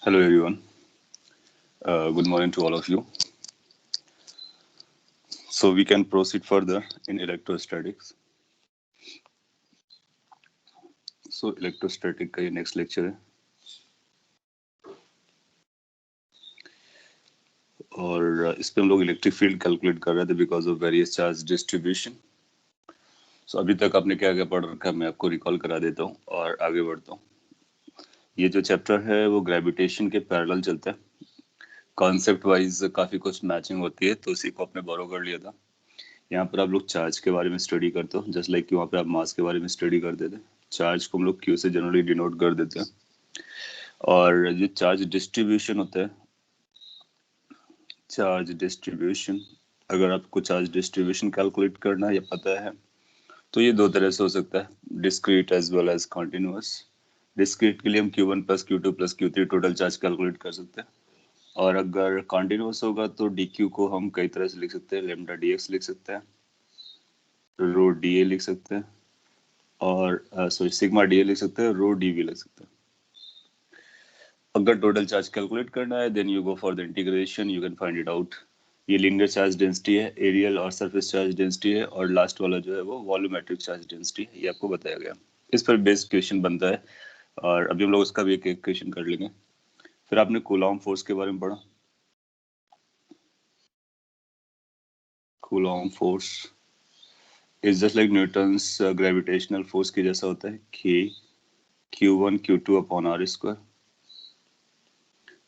Hello everyone. Good morning to all of you. So we can proceed further in electrostatics. So electrostatic का ये next lecture है और इस पे हम लोग इलेक्ट्रिक फील्ड कैलकुलेट कर रहे थे because of various charge distribution. So अभी तक आपने क्या क्या पढ़ रखा है मैं आपको रिकॉल करा देता हूँ और आगे बढ़ता हूँ. ये जो चैप्टर है वो ग्रेविटेशन के पैरेलल चलता है. कॉन्सेप्ट वाइज काफी कुछ मैचिंग होती है तो उसी को आपने बोरो कर लिया था. यहाँ पर आप लोग चार्ज के बारे में स्टडी करते हो जस्ट लाइक वहाँ पे आप मास के बारे में स्टडी करते थे. चार्ज को हम लोग क्यू से जनरली डिनोट कर देते हैं. और जो चार्ज डिस्ट्रीब्यूशन होता है, चार्ज डिस्ट्रीब्यूशन, अगर आपको चार्ज डिस्ट्रीब्यूशन कैलकुलेट करना है या पता है तो ये दो तरह से हो सकता है, discrete as well as continuous. Discrete के लिए हम Q1 plus Q2 plus Q3 total charge calculate कर सकते हैं. और अगर कॉन्टिन्यूअस होगा तो dq को हम कई तरह से लिख सकते हैं. लेमडा dx लिख सकते हैं, रो dA लिख सकते हैं और सॉरी सिग्मा dA लिख सकते हैं, रो dV लिख सकते हैं. अगर टोटल चार्ज कैलकुलेट करना है then you go for the integration, you can find it out. ये लीनियर चार्ज डेंसिटी है, एरियल और सरफेस चार्ज डेंसिटी है और लास्ट वाला जो है वो वॉल्यूमेट्रिक चार्ज डेंसिटी है. ये आपको बताया गया. इस पर बेस्ड क्वेश्चन बनता है और अभी हम लोग उसका भी एक एक क्वेश्चन कर लेंगे. फिर आपने कूलॉम फोर्स के बारे में पढ़ा. Coulomb force is just like Newton's gravitational force की जैसा होता है, K Q1 Q2 upon R square.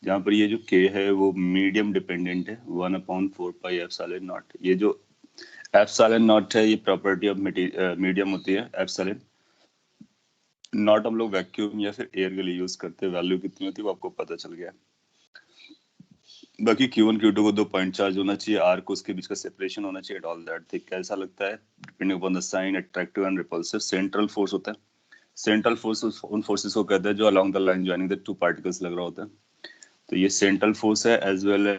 जहाँ पर ये जो K है वो मीडियम डिपेंडेंट है, 1/4 पाई एप्सिलॉन नॉट. ये जो एप्सिलॉन नॉट है ये प्रॉपर्टी ऑफ मीडियम होती है. एप्सिलॉन नॉट हम लोग वैक्यूम या फिर एयर के लिए यूज करते हैं. वैल्यू कितनी होती है वो आपको पता चल गया. बाकी Q1 Q2 को 2 पॉइंट चार्ज होना चाहिए, R को उसके बीच का सेपरेशन होना चाहिए. ऑल दैट थिंग कैसा लगता है depending upon the sign, attractive and repulsive. Central force होता है. सेंट्रल फोर्स उन फोर्सेस को कहते हैं जो along the line joining the two particles लग रहा होता है. तो ये सेंट्रल फोर्स है एज वेल.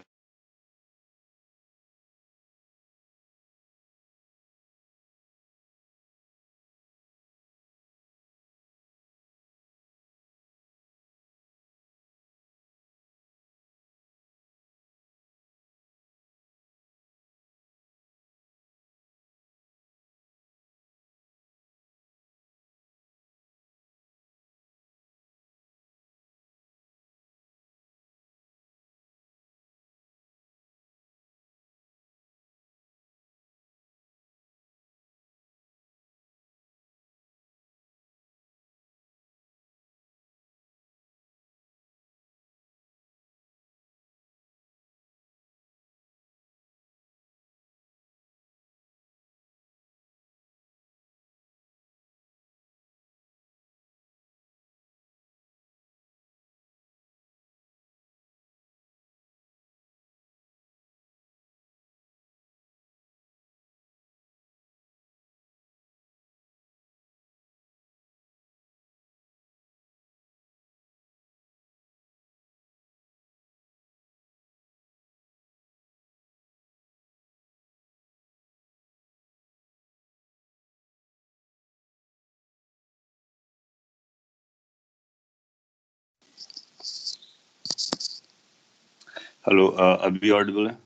हेलो, अभी ऑडिबल है?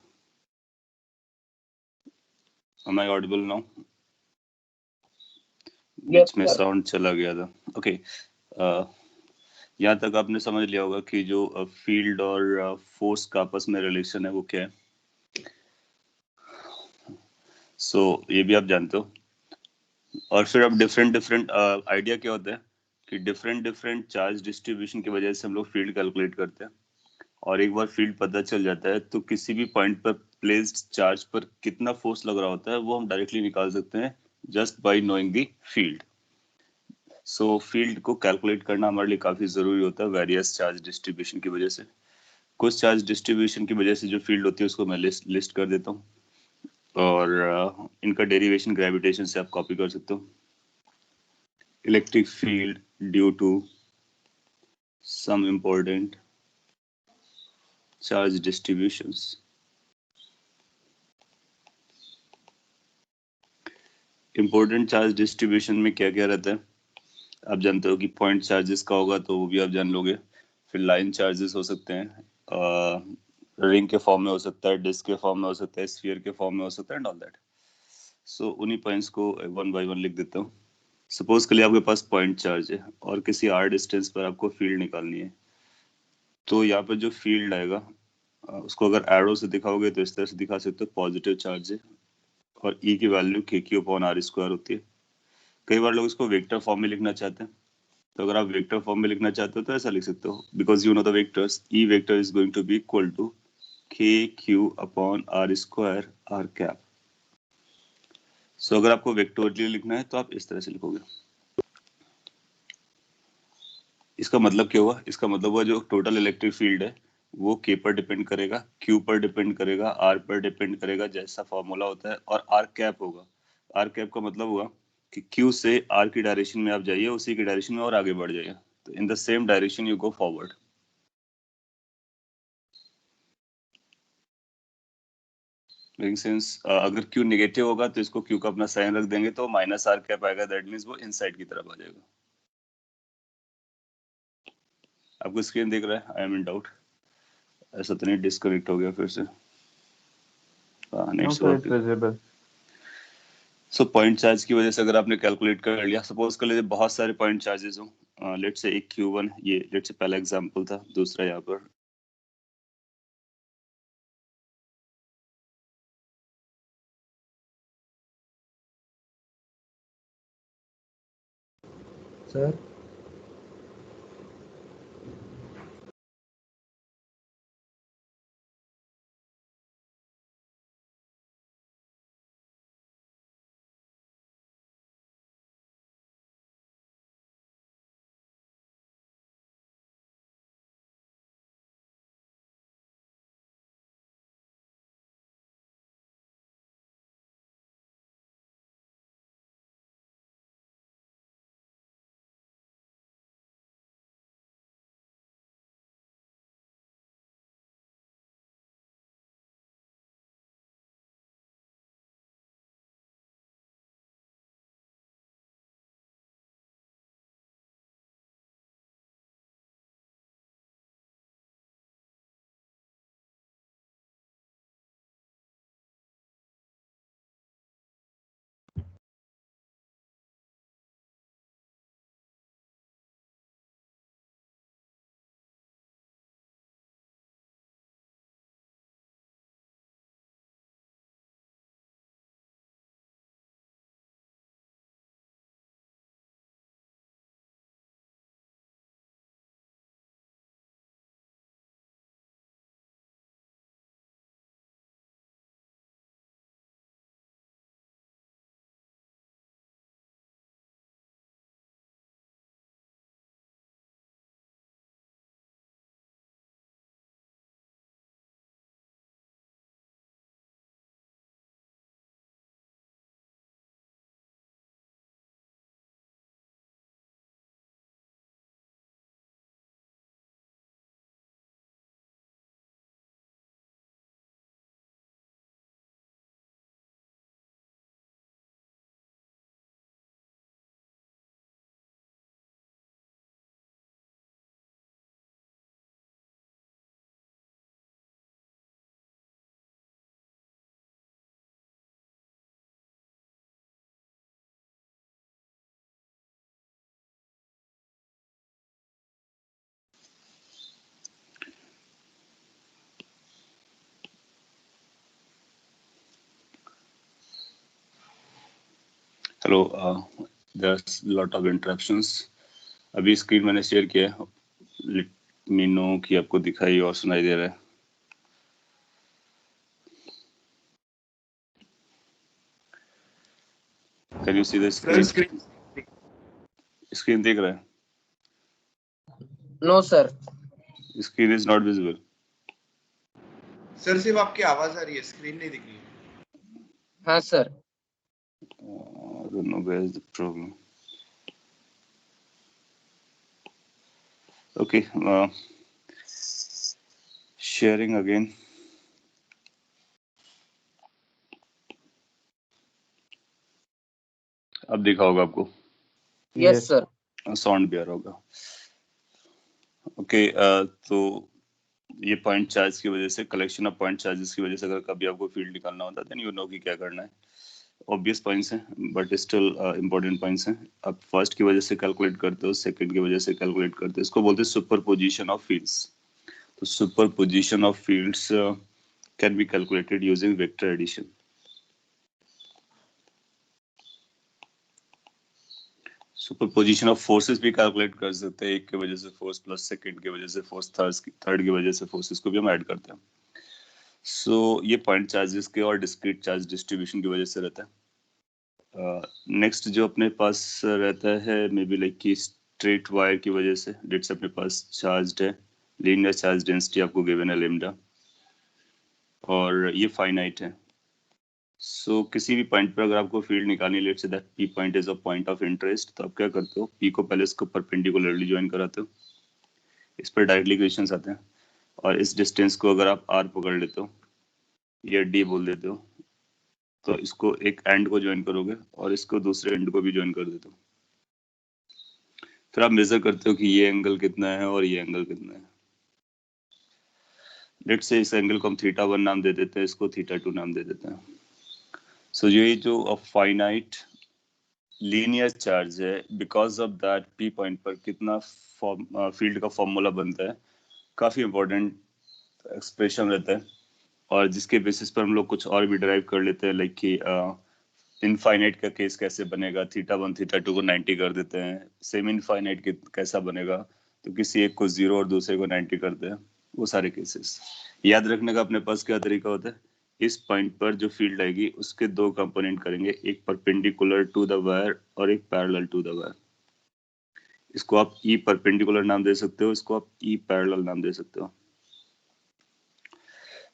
Am I audible now? बीच में साउंड चला गया था. ओके, यहाँ तक आपने समझ लिया होगा कि जो फील्ड और फोर्स का आपस में रिलेशन है वो क्या है. सो ये भी आप जानते हो. और फिर अब डिफरेंट डिफरेंट आइडिया क्या होता है कि डिफरेंट डिफरेंट चार्ज डिस्ट्रीब्यूशन की वजह से हम लोग फील्ड कैलकुलेट करते हैं. और एक बार फील्ड पता चल जाता है तो किसी भी पॉइंट पर प्लेस्ड चार्ज पर कितना फोर्स लग रहा होता है वो हम डायरेक्टली निकाल सकते हैं just by knowing the field. So field को कैलकुलेट करना हमारे लिए काफी जरूरी होता है वेरियस चार्ज डिस्ट्रीब्यूशन की वजह से. कुछ चार्ज डिस्ट्रीब्यूशन की वजह से जो फील्ड होती है उसको मैं लिस्ट कर देता हूँ और इनका डेरिवेशन ग्रेविटेशन से आप कॉपी कर सकते हो. Electric field due to some important charge distributions. Important charge distribution में क्या क्या रहता है आप जानते हो कि पॉइंट चार्जेस का होगा तो वो भी आप जान लोगे. फिर लाइन चार्जेस हो सकते हैं, रिंग के फॉर्म में हो सकता है, डिस्क के फॉर्म में हो सकता है, स्फीयर के फॉर्म में हो सकता है एंड ऑल दैट। सो उन्हीं पॉइंट्स को वन बाय वन लिख देता हूँ। सपोज के लिए आपके पास पॉइंट चार्ज है और किसी आर डिस्टेंस पर आपको फील्ड निकालनी है, तो यहाँ पर जो फील्ड आएगा उसको अगर एरो से दिखाओगे तो इस तरह से दिखा सकते हो, पॉजिटिव चार्ज है और ई की वैल्यू के क्यू अपॉन आर स्क्वायर होती है। कई बार लोग इसको वेक्टर फॉर्म में लिखना चाहते हैं, तो अगर आप वेक्टर फॉर्म में लिखना चाहते हो तो ऐसा लिख सकते हो, because you know the vectors, E vector is going to be equal to K Q upon R square R cap. So अगर आपको वेक्टोरियली लिखना है तो आप इस तरह से लिखोगे। इसका मतलब क्या हुआ? इसका मतलब हुआ जो टोटल इलेक्ट्रिक फील्ड है वो के पर डिपेंड करेगा, क्यू पर डिपेंड करेगा, आर पर डिपेंड करेगा, जैसा फॉर्मूला होता है, और आर कैप होगा। आर कैप का मतलब हुआ कि क्यू से आर की डायरेक्शन में आप जाइए, उसी की डायरेक्शन में और आगे बढ़ जाइए, तो in the same direction you go forward. Making sense? अगर क्यू नेगेटिव होगा तो इसको क्यू का अपना साइन रख देंगे तो माइनस आर कैप आएगा, दैट मींस वो इनसाइड की तरफ आ जाएगा। आपको स्क्रीन दिख रहा है? आई एम इन डाउट, ऐसा तो नहीं डिस्कनेक्ट हो गया फिर से? Nets working. So point charge की वजह से अगर आपने कैलकुलेट कर लिया, सपोज कर लीजिए बहुत सारे पॉइंट चार्जेस हो, लेट्स से एक Q1, ये लेट्स से पहला एग्जांपल था, दूसरा यहाँ पर sir hello, there's lot of interruptions। अभी स्क्रीन मैंने शेयर किया है, लेट मी नो कि आपको दिखाई और सुनाई दे रहा है। Can you see the screen? Screen दिख रहा है? No sir. Screen is not visible. Sir सिर्फ आपकी आवाज आ रही है, स्क्रीन नहीं दिख रही है। हाँ sir. I don't know where is the problem. Okay, sharing again। अब दिखा होगा आपको? Yes sir. साउंड भी आ रहा होगा। ओके, तो ये पॉइंट चार्ज की वजह से, कलेक्शन ऑफ पॉइंट चार्जेस की वजह से अगर कभी आपको फील्ड निकालना होता है देन यू नो कि क्या करना है। ऑब्वियस पॉइंट्स हैं बट स्टिल इंपॉर्टेंट पॉइंट्स हैं। आप फर्स्ट की वजह से कैलकुलेट करते हो, सेकंड की वजह से कैलकुलेट करते हो, इसको बोलते हैं सुपरपोजिशन ऑफ फील्ड्स। तो superposition of fields can be calculated using vector addition. Superposition of forces भी कैलकुलेट कर सकते हैं, एक की वजह से फोर्स प्लस सेकंड की वजह से फोर्स, थर्ड की वजह से फोर्सेस को भी हम ऐड करते हैं। सो ये पॉइंट चार्जेस के और डिस्क्रीट चार्ज डिस्ट्रीब्यूशन की वजह से रहता है। नेक्स्ट जो अपने पास रहता है मे बी लाइक कि स्ट्रेट वायर की वजह से, डेट्स अपने पास चार्ज्ड है, लीनियर चार्ज डेंसिटी आपको गिवन है लेमडा, और ये फाइनाइट है। सो किसी भी पॉइंट पर अगर आपको फील्ड निकालनी, let's say that P point is a point of interest, तो आप क्या करते हो, पी को पहले इसको परपेंडिकुलरली ज्वाइन कराते हो, इस पर डायरेक्टली इक्वेशंस आते हैं, और इस डिस्टेंस को अगर आप आर पकड़ लेते हो या डी बोल देते हो, तो इसको एक एंड को ज्वाइन करोगे और इसको दूसरे एंड को भी ज्वाइन कर देते हो। फिर आप मेजर करते हो कि ये एंगल कितना है और ये एंगल कितना है। लेट्स से इस एंगल को हम θ1 नाम दे देते हैं, इसको θ2 नाम दे देते हैं। सो ये जो फाइनाइट लीनियर चार्ज है, because of that P point पर कितना फील्ड का फॉर्मूला बनता है, काफी इंपॉर्टेंट एक्सप्रेशन रहता है, और जिसके बेसिस पर हम लोग कुछ और भी डिराइव कर लेते हैं, लाइक कि इनफाइनाइट का केस कैसे बनेगा, θ1 θ2 को 90 कर देते हैं, सेमी इनफाइनाइट कैसा बनेगा, तो किसी एक को 0 और दूसरे को 90 करते हैं, वो सारे केसेस याद रखने का अपने पास क्या तरीका होता है। इस पॉइंट पर जो फील्ड आएगी उसके दो कंपोनेंट करेंगे, एक परपेंडिकुलर टू द वायर और एक पैरेलल टू द वायर। इसको आप ई परपेंडिकुलर नाम दे सकते हो, इसको आप ई पैरेलल नाम दे सकते हो।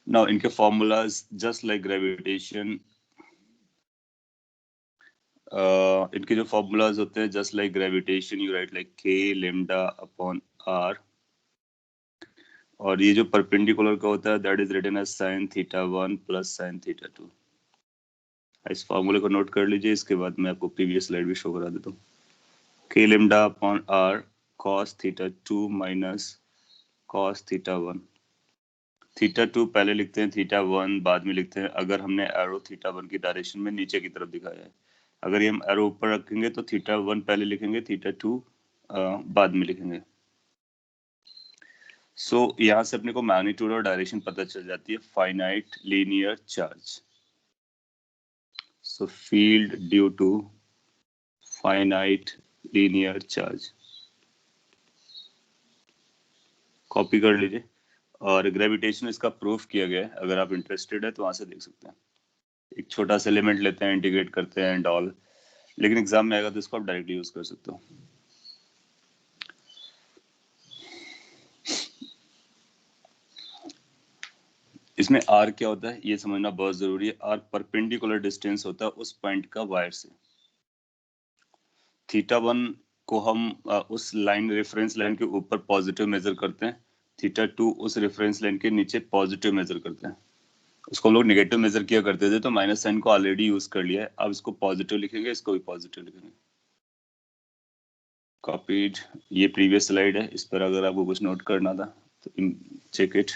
नाउ इनके फॉर्मूलाज जस्ट लाइक ग्रेविटेशन, इनके जो फॉर्मूलाज होते हैं just like gravitation, you write like k lambda upon r, और ये जो परपेंडिकुलर का होता है that is written as sin θ1 plus sin θ2। इस फॉर्मूले को नोट कर लीजिए, इसके बाद मैं आपको प्रीवियस स्लाइड भी शो करा देता हूँ। k lambda upon r cos θ2 minus cos θ1। θ2 पहले लिखते हैं, θ1 बाद में लिखते हैं, अगर हमने एरो θ1 की डायरेक्शन में नीचे की तरफ दिखाया है। अगर ये हम एरो ऊपर रखेंगे तो θ1 पहले लिखेंगे, θ2 बाद में लिखेंगे। सो यहाँ से अपने को मैग्नीट्यूड और डायरेक्शन पता चल जाती है, finite linear charge. So field due to finite linear charge, copy कर लीजिए, और ग्रेविटेशन इसका प्रूफ किया गया है, अगर आप इंटरेस्टेड है तो वहां से देख सकते हैं। एक छोटा सा एलिमेंट लेते हैं, इंटीग्रेट करते हैं एंड ऑल, लेकिन एग्जाम में आएगा तो इसको आप डायरेक्टली यूज कर सकते हो। इसमें आर क्या होता है ये समझना बहुत जरूरी है। आर परपेंडिकुलर डिस्टेंस होता है उस पॉइंट का वायर से। θ1 को हम उस लाइन, रेफरेंस लाइन के ऊपर पॉजिटिव मेजर करते हैं, θ2 उस रेफरेंस लाइन के नीचे पॉजिटिव मेजर करते हैं। उसको हम लोग नेगेटिव मेजर किया करते थे तो माइनस साइन को ऑलरेडी यूज कर लिया है, अब इसको पॉजिटिव लिखेंगे, इसको भी पॉजिटिव लिखेंगे। कॉपीड। ये प्रीवियस स्लाइड है, इस पर अगर आपको कुछ नोट करना था तो चेक इट।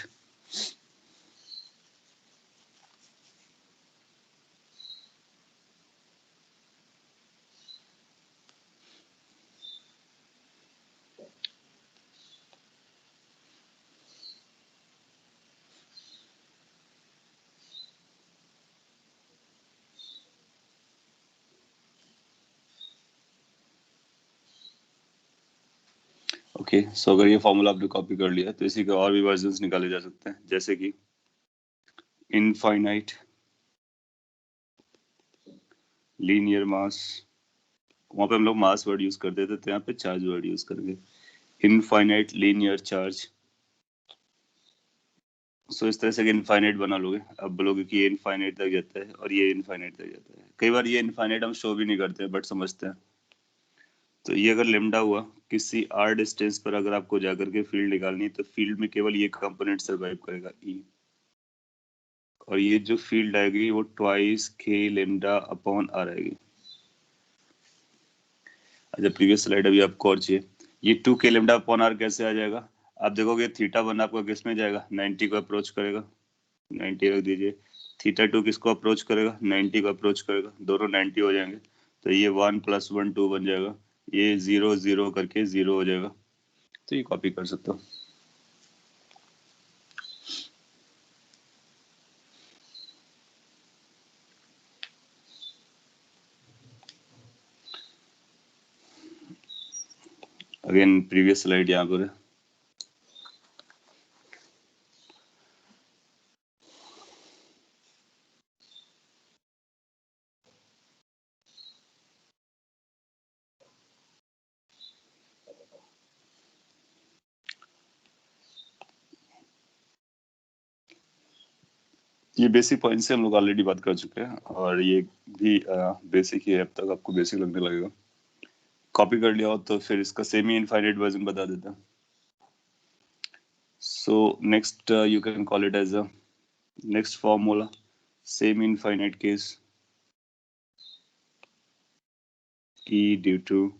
ओके, सो अगर ये फॉर्मूला आपने कॉपी कर लिया तो इसी के और भी वर्जन्स निकाले जा सकते हैं, जैसे कि इनफाइनाइट लीनियर मास, वहां पे हम लोग मास वर्ड यूज करते थे तो यहाँ पे चार्ज वर्ड यूज करेंगे, इनफाइनाइट लीनियर चार्ज। सो इस तरह से इनफाइनाइट बना लोगे, अब बोलोगे कि ये इनफाइनाइट तक जाता है और ये इनफाइनाइट तक जाता है। कई बार ये इनफाइनाइट हम शो भी नहीं करते बट समझते हैं। तो ये अगर लेमडा हुआ, किसी आर डिस्टेंस पर अगर आपको जाकर के फील्ड निकालनी है तो फील्ड में केवल ये कंपोनेंट सर्वाइव करेगा, ई, और ये जो फील्ड आएगी वो twice k lambda upon R आएगी। अच्छा, प्रीवियस स्लाइड अभी आपको और चाहिए, ये 2k लेमडा अपॉन आर कैसे आ जाएगा, आप देखोगे थीटा 1 आपका किस में जाएगा, 90 को अप्रोच करेगा, 90 रख दीजिए। थीटा 2 किसको अप्रोच करेगा, 90 को अप्रोच करेगा, दोनों 90 हो जाएंगे, तो ये 1 + 1 2 बन जाएगा, ये 0 0 करके 0 हो जाएगा। तो ये कॉपी कर सकते हो। अगेन प्रीवियस स्लाइड यहाँ पर है। ये बेसिक पॉइंट से हम लोग ऑलरेडी बात कर चुके हैं और ये भी बेसिक ही है, अब तक आपको बेसिक लगने लगेगा। कॉपी कर लिया हो तो फिर इसका सेमी इनफाइनाइट वर्जन बता देता हूँ। So next you can call it as a next formula, semi infinite case, E due to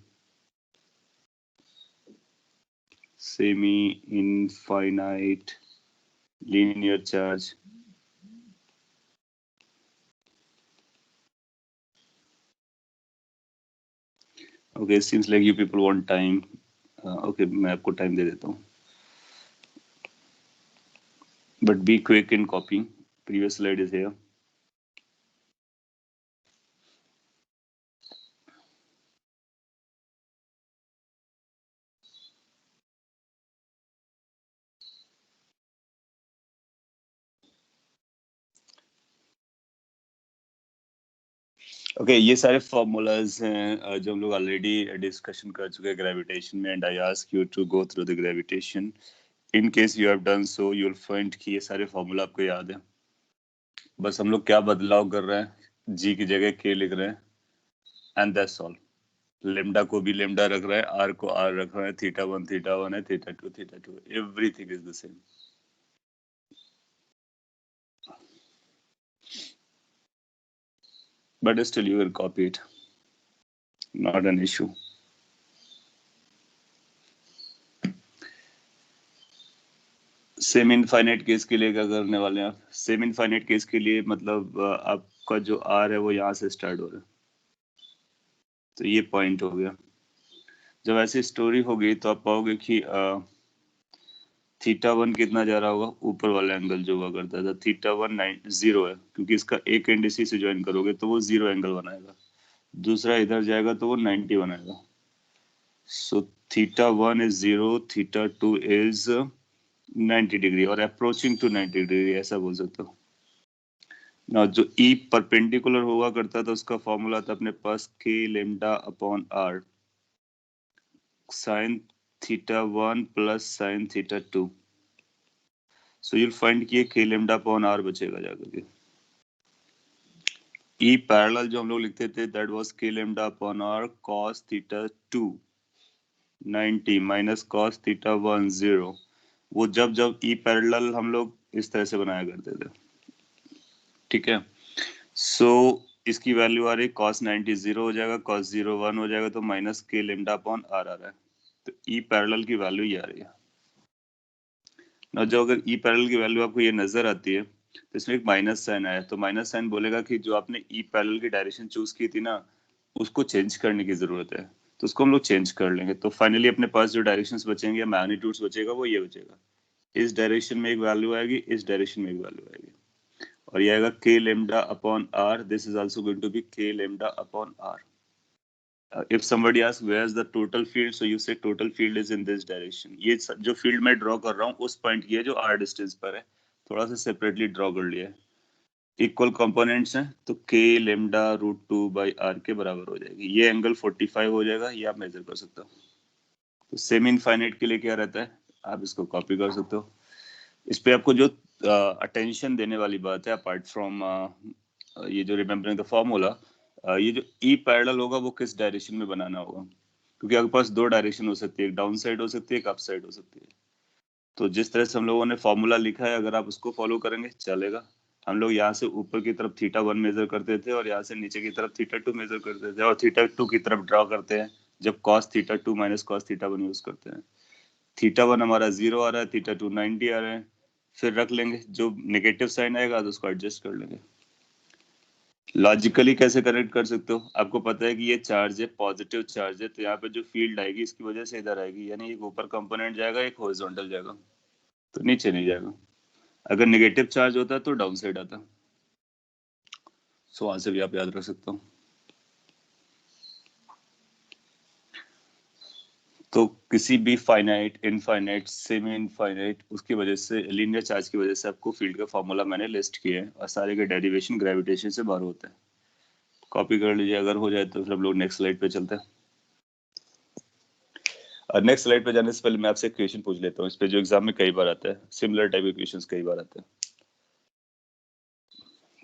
semi infinite linear charge okay, seems like you people want time. Okay, मैं आपको time दे देता हूँ, but be quick in copying. Previous slide is here. Okay ये सारे formulas हैं जो हम लोग ऑलरेडी डिस्कशन कर चुके हैं ग्रेविटेशन में, and I ask you to go through the gravitation. In case you have done so you will find कि ये सारे फॉर्मूला आपको याद है। बस हम लोग क्या बदलाव कर रहे हैं, जी की जगह के लिख रहे हैं, एंड दैट्स ऑल। लेमडा को भी लेमडा रख रहा है, आर को आर रख रहा है, थीटा 1 है, theta 2, everything is the same. But still you will copy it, not an issue. Semi infinite case के लिए क्या करने वाले हैं आप, सेम इनफाइनाइट केस के लिए मतलब आपका जो आर है वो यहाँ से स्टार्ट हो रहा है, तो ये पॉइंट हो गया। जब ऐसी स्टोरी होगी तो आप पाओगे कि थीटा 1 कितना जा रहा होगा, ऊपर वाला एंगल जो हुआ करता था थीटा 1 0 है, क्योंकि इसका एक एंड इसी से ज्वाइन करोगे तो वो 0 एंगल बनाएगा, दूसरा इधर जाएगा तो वो 90 बनाएगा। So theta 1 is 0, theta 2 is 90 degree और अप्रोचिंग टू 90 डिग्री, ऐसा बोल सकते हो ना। जो ई परपेंडिकुलर हुआ करता था उसका फॉर्मूला था अपने पास k lambda upon r sin theta 1 plus sin theta 2। So you'll find कि k लेमडा अपॉन r बचेगा जाकर के। ई पैरेलल जो हम लोग लिखते थे that was k lambda upon r cos theta 2 90 minus cos theta 1 0। वो जब जब ई पैरेलल हम लोग इस तरह से बनाया करते थे, ठीक है। सो इसकी वैल्यू आ रही cos 90 0 हो जाएगा, cos 0 1 हो जाएगा, तो minus k lambda upon r आ रहा है, तो ई पैरेलल की वैल्यू ये आ रही है ना। जो अगर ई पैरेलल की वैल्यू आपको ये नजर आती है तो इसमें एक माइनस साइन आया, तो माइनस साइन बोलेगा कि जो आपने ई पैरेलल की डायरेक्शन चूज की थी ना उसको चेंज करने की जरूरत है, तो उसको हम लोग चेंज कर लेंगे। तो फाइनली अपने पास जो डायरेक्शंस बचेंगे या मैग्नीट्यूड्स बचेगा वो ये बचेगा, इस डायरेक्शन में एक वैल्यू आएगी, इस डायरेक्शन में एक वैल्यू आएगी, और ये आएगा k lambda upon r. This is also going to be k lambda upon r. If somebody asks where is the total field, so you say total field is in this direction. ये जो field मैं draw कर रहा हूँ उस point की है जो r distance पर है, थोड़ा सा separately draw कर लिया है। Equal components हैं तो k lambda root 2 by r के बराबर हो जाएगी। ये एंगल 45 हो जाएगा, ये आप मेजर कर सकते हो। तो सेमी इनफाइनाइट के लिए क्या रहता है, आप इसको कॉपी कर सकते हो। इस पे आपको जो अटेंशन देने वाली बात है अपार्ट फ्रॉम ये जो रिमेम्बरिंग द फॉर्मूला, ये जो ई पैरेलल होगा वो किस डायरेक्शन में बनाना होगा, क्योंकि आपके पास दो डायरेक्शन हो सकती है, एक डाउन साइड हो सकती है, एक अप साइड हो सकती है। तो जिस तरह से हम लोगों ने फॉर्मूला लिखा है अगर आप उसको फॉलो करेंगे चलेगा। हम लोग यहाँ से ऊपर की तरफ थीटा 1 मेजर करते थे और यहाँ से नीचे की तरफ थीटा 2 मेजर करते थे, और थीटा 2 की तरफ ड्रॉ करते हैं जब cos theta 2 minus cos theta 1 use करते हैं। θ1 हमारा 0 आ रहा है, θ2 90 आ रहा है, फिर रख लेंगे, जो नेगेटिव साइन आएगा तो उसको एडजस्ट कर लेंगे। लॉजिकली कैसे कनेक्ट कर सकते हो, आपको पता है कि ये चार्ज है, पॉजिटिव चार्ज है, तो यहाँ पे जो फील्ड आएगी इसकी वजह से इधर आएगी, यानी एक ऊपर कंपोनेंट जाएगा, एक हॉरिजॉन्टल जाएगा, तो नीचे नहीं जाएगा। अगर नेगेटिव चार्ज होता तो डाउन साइड आता। सो वहां से भी आप याद रख सकते हो। तो किसी भी फाइनाइट, इनफाइनाइट, सेमी इनफाइनाइट, उसकी वजह से लीनियर चार्ज की वजह से आपको फील्ड का फॉर्मूला मैंने लिस्ट किया है, और सारे के डेरिवेशन ग्रेविटेशन से बाहर होता है। कॉपी कर लीजिए, अगर हो जाए तो फिर हम लोग नेक्स्ट स्लाइड पे चलते हैं। और नेक्स्ट स्लाइड पे जाने से पहले मैं आपसे एक क्वेश्चन पूछ लेता हूँ, इस पे जो एग्जाम में कई बार आता है, सिमिलर टाइप के क्वेश्चंस कई बार आते हैं।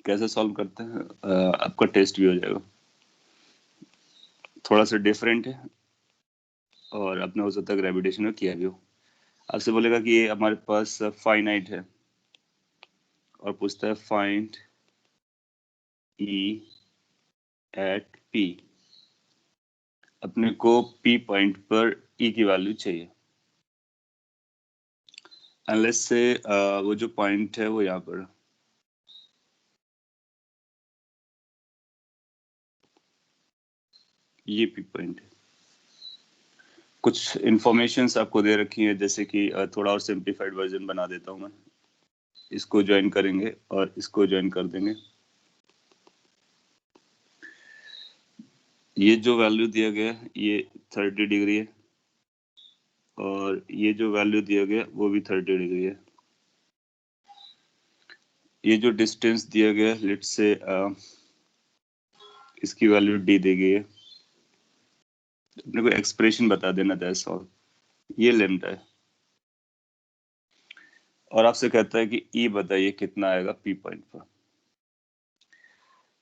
कैसे सॉल्व करते हैं, आपका टेस्ट भी हो जाएगा। थोड़ा सा डिफरेंट है, और अपने हो सकता है ग्रेविटेशन में किया भी हो। आपसे बोलेगा कि ये हमारे पास फाइनाइट है, और पूछता है फाइंड ई एट पी। अपने को पी पॉइंट पर ई की वैल्यू चाहिए, अनलेस से वो जो पॉइंट है वो यहाँ पर, ये पी पॉइंट है। कुछ इंफॉर्मेशंस आपको दे रखी है, जैसे कि थोड़ा और सिंप्लीफाइड वर्जन बना देता हूँ मैं। इसको ज्वाइन करेंगे और इसको ज्वाइन कर देंगे। ये जो वैल्यू दिया गया है ये 30 डिग्री है, और ये जो वैल्यू दिया गया वो भी 30 डिग्री है। ये जो डिस्टेंस दिया गया लेट्स से इसकी वैल्यू डी दी गई है। अपने को एक्सप्रेशन बता देना, दैट्स ऑल। ये लेंथ है, और आपसे कहता है कि ई बताइए कितना आएगा पी पॉइंट पर।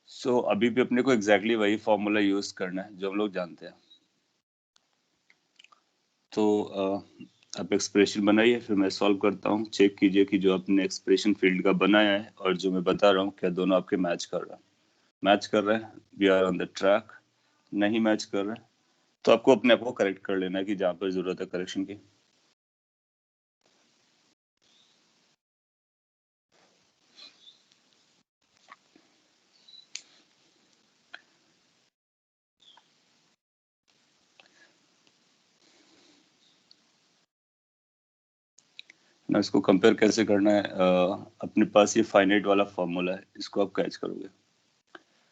सो अभी भी अपने को एग्जैक्टली वही फॉर्मूला यूज करना है जो हम लोग जानते हैं। तो आप एक्सप्रेशन बनाइए, फिर मैं सॉल्व करता हूँ। चेक कीजिए कि जो आपने एक्सप्रेशन फील्ड का बनाया है और जो मैं बता रहा हूँ क्या दोनों आपके मैच कर रहे हैं। मैच कर रहे हैं, we are on the track. नहीं मैच कर रहे हैं तो आपको अपने आप को करेक्ट कर लेना है कि जहाँ पर जरूरत है करेक्शन की। ना इसको कंपेयर कैसे करना है, अपने पास ये फाइनाइट वाला फॉर्मूला है, इसको आप कैच करोगे।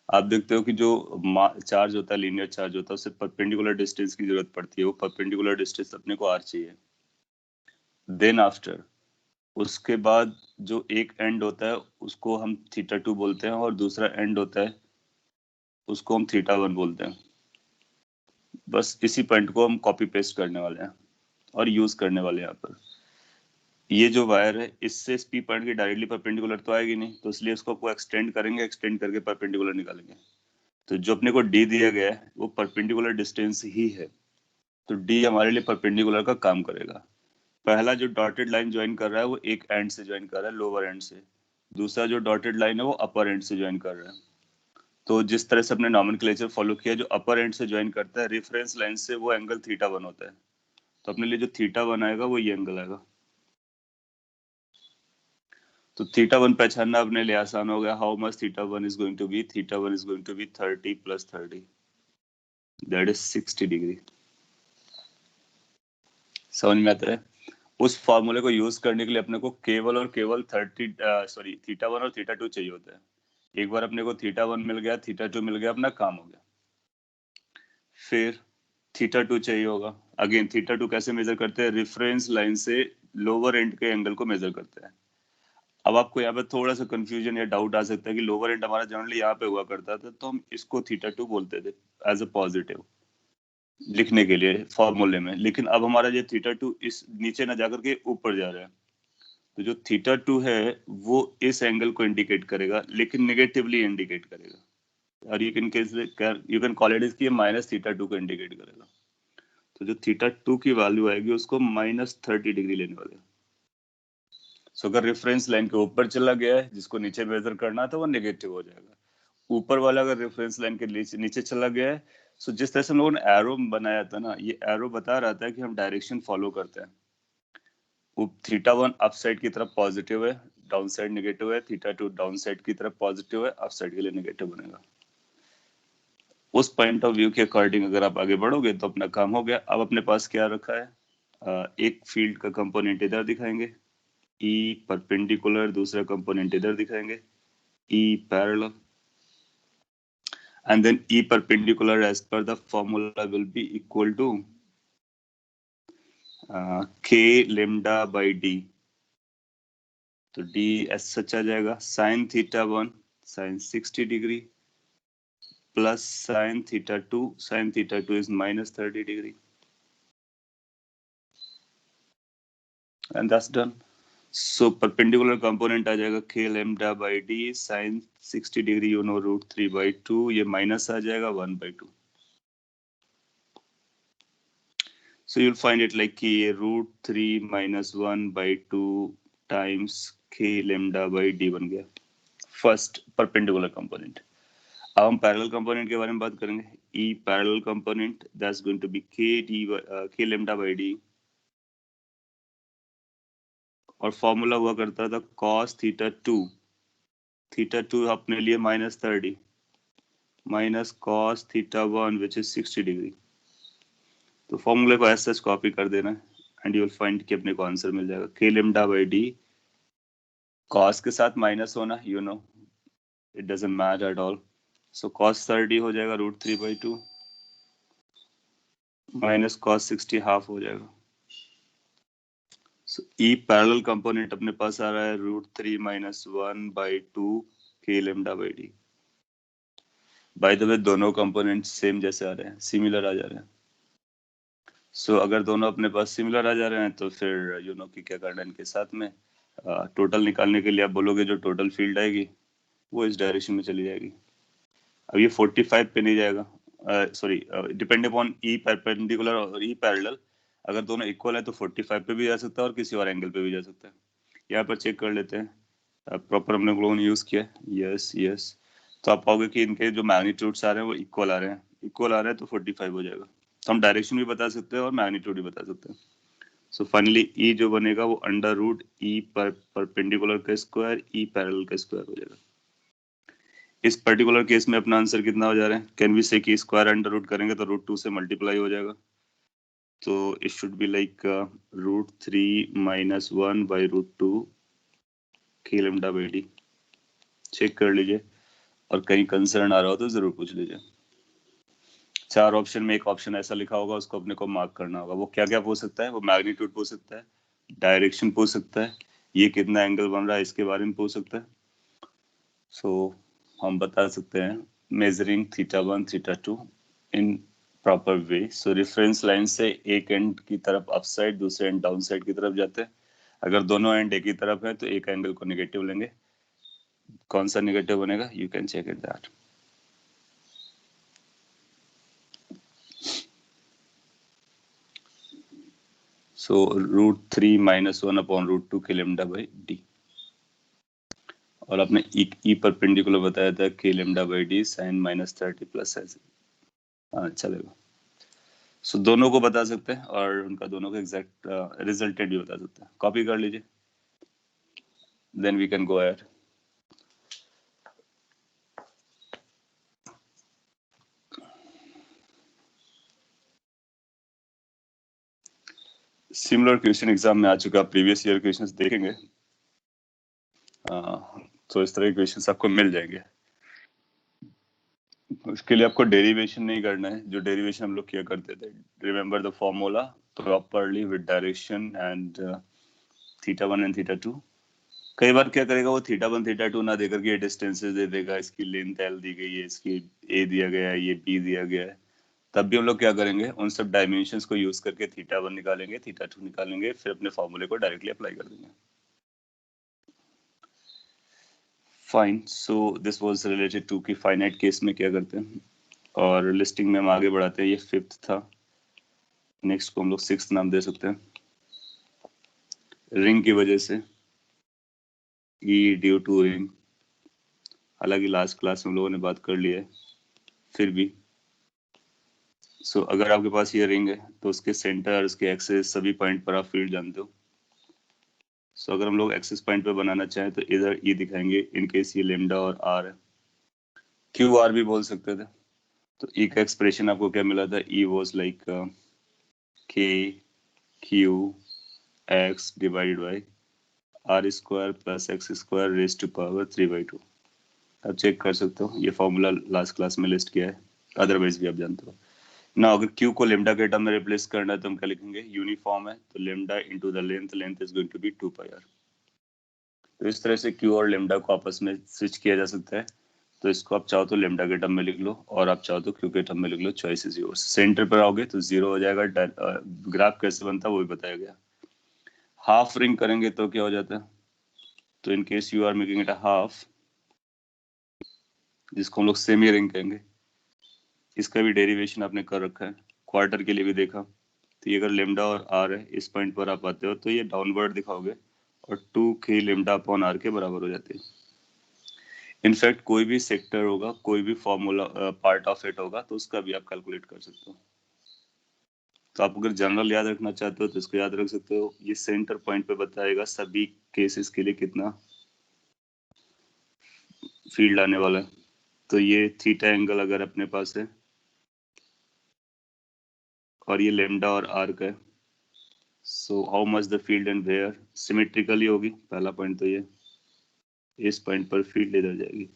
आप देखते हो कि जो चार्ज होता है, लीनियर चार्ज होता है, उससे परपेंडिकुलर डिस्टेंस की जरूरत पड़ती है। वो परपेंडिकुलर डिस्टेंस अपने को आर चाहिए। देन आफ्टर, उसके बाद जो एक एंड होता है उसको हम θ2 बोलते हैं, और दूसरा एंड होता है उसको हम θ1 बोलते हैं। बस इसी पॉइंट को हम कॉपी पेस्ट करने वाले हैं और यूज करने वाले हैं यहाँ पर। ये जो वायर है इससे इस पी पॉइंट की डायरेक्टली परपेंडिकुलर तो आएगी नहीं, तो इसलिए इसको आपको एक्सटेंड करेंगे, एक्सटेंड करके परपेंडिकुलर निकालेंगे। तो जो अपने को डी दिया गया है वो परपेंडिकुलर डिस्टेंस ही है, तो डी हमारे लिए परपेंडिकुलर का काम करेगा। पहला जो डॉटेड लाइन ज्वाइन कर रहा है वो एक एंड से ज्वाइन कर रहा है, लोअर एंड से। दूसरा जो डॉटेड लाइन है वो अपर एंड से ज्वाइन कर रहा है। तो जिस तरह से अपने नॉमेनक्लेचर फॉलो किया, जो अपर एंड से ज्वाइन करता है रेफरेंस लाइन से, वो एंगल θ1 होता है। तो अपने लिए जो θ1 आएगा वो ये एंगल आएगा। तो θ1 पहचानना अपने लिए आसान हो गया। How much θ1 is going to be, θ1 is going to be 30 + 30, that is 60 degree. समझ में आता है? उस फॉर्मूले को यूज करने के लिए अपने को केवल और केवल θ1 और θ2 चाहिए होता है। एक बार अपने को θ1 मिल गया, θ2 मिल गया, अपना काम हो गया। फिर θ2 चाहिए होगा। अगेन θ2 कैसे मेजर करते हैं, रेफरेंस लाइन से लोअर एंड के एंगल को मेजर करते हैं। अब आपको यहाँ पे थोड़ा सा कंफ्यूजन या डाउट आ सकता है कि लोअर एंड हमारा जनरली यहाँ पे हुआ करता था, तो हम इसको θ2 बोलते थे एज अ पॉजिटिव लिखने के लिए फॉर्मूले में। लेकिन अब हमारा ये θ2 इस नीचे ना जाकर के ऊपर जा रहा है, तो जो θ2 है वो इस एंगल को इंडिकेट करेगा, लेकिन नेगेटिवली इंडिकेट करेगा। और यू कैन कॉल इट कि -θ2 को इंडिकेट करेगा। तो जो θ2 की वैल्यू आएगी उसको -30 डिग्री लेने वाले। सो अगर रेफरेंस लाइन के ऊपर चला गया है, जिसको नीचे मेजर करना था, वो नेगेटिव हो जाएगा। ऊपर वाला अगर रेफरेंस लाइन के नीचे चला गया है, सो जिस तरह से हम लोगों ने एरो बनाया था ना, ये एरो बता रहा था कि हम डायरेक्शन फॉलो करते हैं। थीटा 1 अप साइड की तरफ पॉजिटिव है, डाउन साइड नेगेटिव है, थीटा 2 डाउन साइड की तरफ पॉजिटिव है, अप साइड के लिए नेगेटिव बनेगा। उस पॉइंट ऑफ व्यू के अकॉर्डिंग अगर आप आगे बढ़ोगे तो अपना काम हो गया। अब अपने पास क्या रखा है, एक फील्ड का कंपोनेंट इधर दिखाएंगे E परपेंडिकुलर, दूसरा कंपोनेंट इधर दिखाएंगे E parallel, and then E perpendicular as per the formula will be equal to K lambda by D। तो D as such आ जाएगा sin theta 1 sin 60 degree plus sin theta 2 is minus 30 degree, and that's done। So perpendicular component आ जाएगा K lambda by D sin 60 degree, you know √3/2, ये minus आ जाएगा 1/2। So you'll find it like कि ये √3 minus 1/2 times K lambda by D बन गया first perpendicular component. अब हम parallel component के बारे में बात करेंगे। E parallel component that's going to be K lambda by D, और फॉर्मूला हुआ करता था cos थीटा 2 अपने लिए -30 minus cos theta 1 which is 60 degree. तो फॉर्मूले को ऐसे कॉपी कर देना है एंड यू विल फाइंड कि अपने को आंसर मिल जाएगा K lambda by D। cos के साथ माइनस होना, you know it doesn't matter at all. So cos 30 हो जाएगा √3/2 माइनस cos 60 हाफ हो जाएगा। सो E पैरेलल कंपोनेंट अपने पास आ रहा है √3 minus 1/2 K lambda by D। By the way दोनों कंपोनेंट सेम जैसे आ रहे हैं, सिमिलर आ जा रहे हैं। सो अगर दोनों अपने पास सिमिलर आ जा रहे हैं तो फिर यू नो कि क्या करना है इनके साथ में। टोटल निकालने के लिए आप बोलोगे जो टोटल फील्ड आएगी वो इस डायरेक्शन में चली जाएगी। अब ये 45 पे नहीं जाएगा, sorry depend upon E perpendicular और E पैरेलल। अगर दोनों इक्वल है तो 45 पे भी जा सकता है और किसी और एंगल पे भी जा सकता है। यहाँ पर चेक कर लेते हैं, प्रॉपर हमने लोगों ने यूज किया, यस यस। तो आप पाओगे कि इनके जो मैग्नीट्यूड्स आ रहे हैं वो इक्वल आ रहे हैं, इक्वल आ रहे हैं तो 45 हो जाएगा। तो हम डायरेक्शन भी बता सकते हैं और मैग्नीट्यूड भी बता सकते हैं। सो फाइनली E जो बनेगा वो √E परपेंडिकुलर का स्क्वायर E पैरेलल का स्क्वायर हो जाएगा। इस पर्टिकुलर केस में अपना आंसर कितना हो जा रहा है, कैन वी से कि स्क्वायर अंडर रूट करेंगे तो √2 से मल्टीप्लाई हो जाएगा। तो it should be like √3 minus 1/√2 K lambda by D। Check कर लीजिए और कहीं कंसर्न आ रहा हो तो जरूर पूछ लीजिए। 4 ऑप्शन में एक ऑप्शन ऐसा लिखा होगा, उसको अपने को मार्क करना होगा। वो क्या क्या पूछ सकता है, वो मैग्नीट्यूड पूछ सकता है, डायरेक्शन पूछ सकता है, ये कितना एंगल बन रहा है इसके बारे में पूछ सकता है। सो हम बता सकते हैं measuring theta 1 theta 2 in proper way. So reference line से एक एंड की तरफ अप साइड, दूसरे एंड डाउन साइड की तरफ जाते हैं। अगर दोनों एंड एक ही तरफ है तो एक एंगल को नेगेटिव लेंगे। कौन सा नेगेटिव बनेगा, you can check it that. So √3 minus 1/√2 K lambda by D। और आपने E परपेंडिकुलर बताया था K lambda by D sin -30 plus ऐसे। हाँ चलेगा। सो दोनों को बता सकते हैं और उनका दोनों का एग्जैक्ट रिजल्टेंट भी बता सकते हैं। कॉपी कर लीजिए, then we can go ahead. Similar question exam में आ चुका, प्रीवियस ईयर क्वेश्चंस देखेंगे तो इस तरह के क्वेश्चंस आपको मिल जाएंगे। उसके लिए आपको डेरिवेशन नहीं करना है, जो डेरिवेशन हम लोग किया करते थे। Remember the formula properly with direction and theta 1 and theta 2। कई बार क्या करेगा वो थीटा 1 थीटा 2 ना देकर के डिस्टेंसेस दे देगा, इसकी लेंथ L दी गई है, इसकी A दिया गया है, ये B दिया गया है। तब भी हम लोग क्या करेंगे, उन सब डायमेंशंस को यूज करके थीटा 1 निकालेंगे, थीटा 2 निकालेंगे, फिर अपने फॉर्मूले को डायरेक्टली अप्लाई कर देंगे। Fine. So this was related to कि फाइनाइट केस में क्या करते हैं, और लिस्टिंग में हम आगे बढ़ाते हैं। ये 5th था, नेक्स्ट को हम लोग 6th नाम दे सकते हैं। रिंग की वजह से E ड्यू टू रिंग, हालांकि लास्ट क्लास में हम लोगों ने बात कर ली है, फिर भी अगर आपके पास ये रिंग है तो उसके सेंटर, उसके एक्सेस, सभी पॉइंट पर आप फील्ड जानते हो। सो अगर हम लोग एक्सेस पॉइंट पे बनाना चाहें तो इधर ई दिखाएंगे इन केस ये लेमडा और आर है। क्यू आर भी बोल सकते थे। तो ई का एक्सप्रेशन आपको क्या मिला था? E was like K Q X divided by R square plus X square raise to power 3/2। आप चेक कर सकते हो, ये फॉर्मूला लास्ट क्लास में लिस्ट किया है, अदरवाइज भी आप जानते हो ना। अगर क्यू को लेमडा के टर्म में रिप्लेस करना है तो हम क्या लिखेंगे? यूनिफॉर्म है तो lambda into the length, length is going to be 2πr। तो इस तरह से क्यू और लेमडा को आपस में स्विच किया जा सकता है। तो इसको आप चाहो तो लेमडा के टर्म में लिख लो और आप चाहो तो क्यू के टर्म में लिख लो, चॉइस इज योर्स। सेंटर पर आओगे तो 0 हो जाएगा। ग्राफ कैसे बनता है वो भी बताया गया। हाफ रिंग करेंगे तो क्या हो जाता है? तो in case you are making it a half, जिसको हम लोग सेमी रिंग कहेंगे, इसका भी डेरिवेशन आपने कर रखा है, क्वार्टर के लिए भी देखा। तो ये अगर लेमडा और आर है, इस पॉइंट पर आप आते हो तो ये डाउनवर्ड दिखाओगे और 2k लेमडा अपॉन आर के बराबर हो जाती है। इनफैक्ट कोई भी सेक्टर होगा, कोई भी फॉर्मूला पार्ट ऑफ इट होगा तो उसका भी आप कैलकुलेट कर सकते हो। तो आप अगर जनरल याद रखना चाहते हो तो इसको याद रख सकते हो। ये सेंटर पॉइंट पे बताएगा सभी केसेस के लिए कितना फील्ड आने वाला है। तो ये थीटा एंगल अगर अपने पास है और ये लेमडा और आर का है, so how much the field and where, symmetrically होगी। पहला पॉइंट तो ये, इस पॉइंट पर फील्ड इधर जाएगी।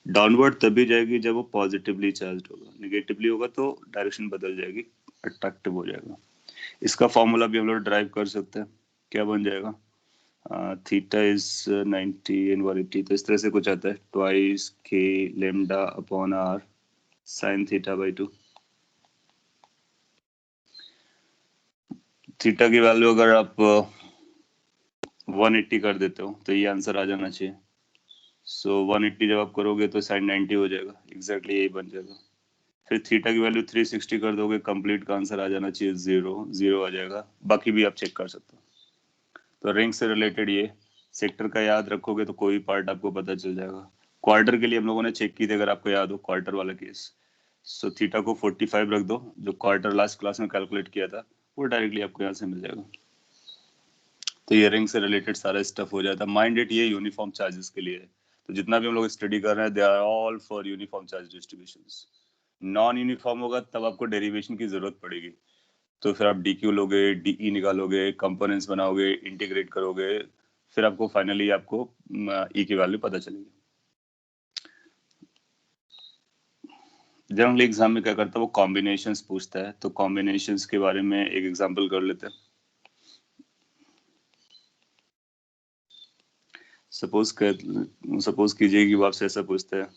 डाउनवर्ड तभी जाएगी जब वो पॉजिटिवली चार्ज होगा, निगेटिवली होगा तो डायरेक्शन बदल जाएगी, अट्रैक्टिव हो जाएगा। इसका फॉर्मूला भी हम लोग ड्राइव कर सकते हैं। क्या बन जाएगा? थीटा इज 90 एंड 180, तो इस तरह से कुछ आता है, twice K lambda upon R sine theta by 2। Theta की वैल्यू अगर आप 180 कर देते हो तो ये आंसर आ जाना चाहिए। सो 180 जब आप करोगे तो साइन 90 हो जाएगा, एग्जैक्टली यही बन जाएगा। फिर थीटा की वैल्यू 360 कर दोगे, कंप्लीट का आंसर आ जाना चाहिए 0, 0 आ जाएगा। बाकी भी आप चेक कर सकते हो। तो रिंग से रिलेटेड ये सेक्टर का याद रखोगे तो कोई पार्ट आपको पता चल जाएगा। क्वार्टर के लिए हम लोगों ने चेक की थी, अगर आपको याद हो क्वार्टर वाला केस। सो थीटा को 45 रख दो, जो क्वार्टर लास्ट क्लास में कैलकुलेट किया था वो डायरेक्टली आपको यहाँ से मिल जाएगा। तो ये रिंग से रिलेटेड सारा स्टफ हो जाता है। माइंड इट, ये यूनिफॉर्म चार्जेस के लिए है। तो जितना भी हम लोग स्टडी कर रहे हैं, they are all for uniform charge distributions. Non uniform होगा तब आपको डेरिवेशन की जरूरत पड़ेगी। तो फिर आप डी क्यू लोगे, डीई निकालोगे, कंपोनेंट्स बनाओगे, इंटीग्रेट करोगे, फिर आपको फाइनली आपको ई की वैल्यू पता चलेगी। जनरली एग्जाम में क्या करता है, वो कॉम्बिनेशंस पूछता है। तो कॉम्बिनेशंस के बारे में एक एग्जांपल कर लेते हैं। सपोज कीजिए कि वो आपसे ऐसा पूछता है,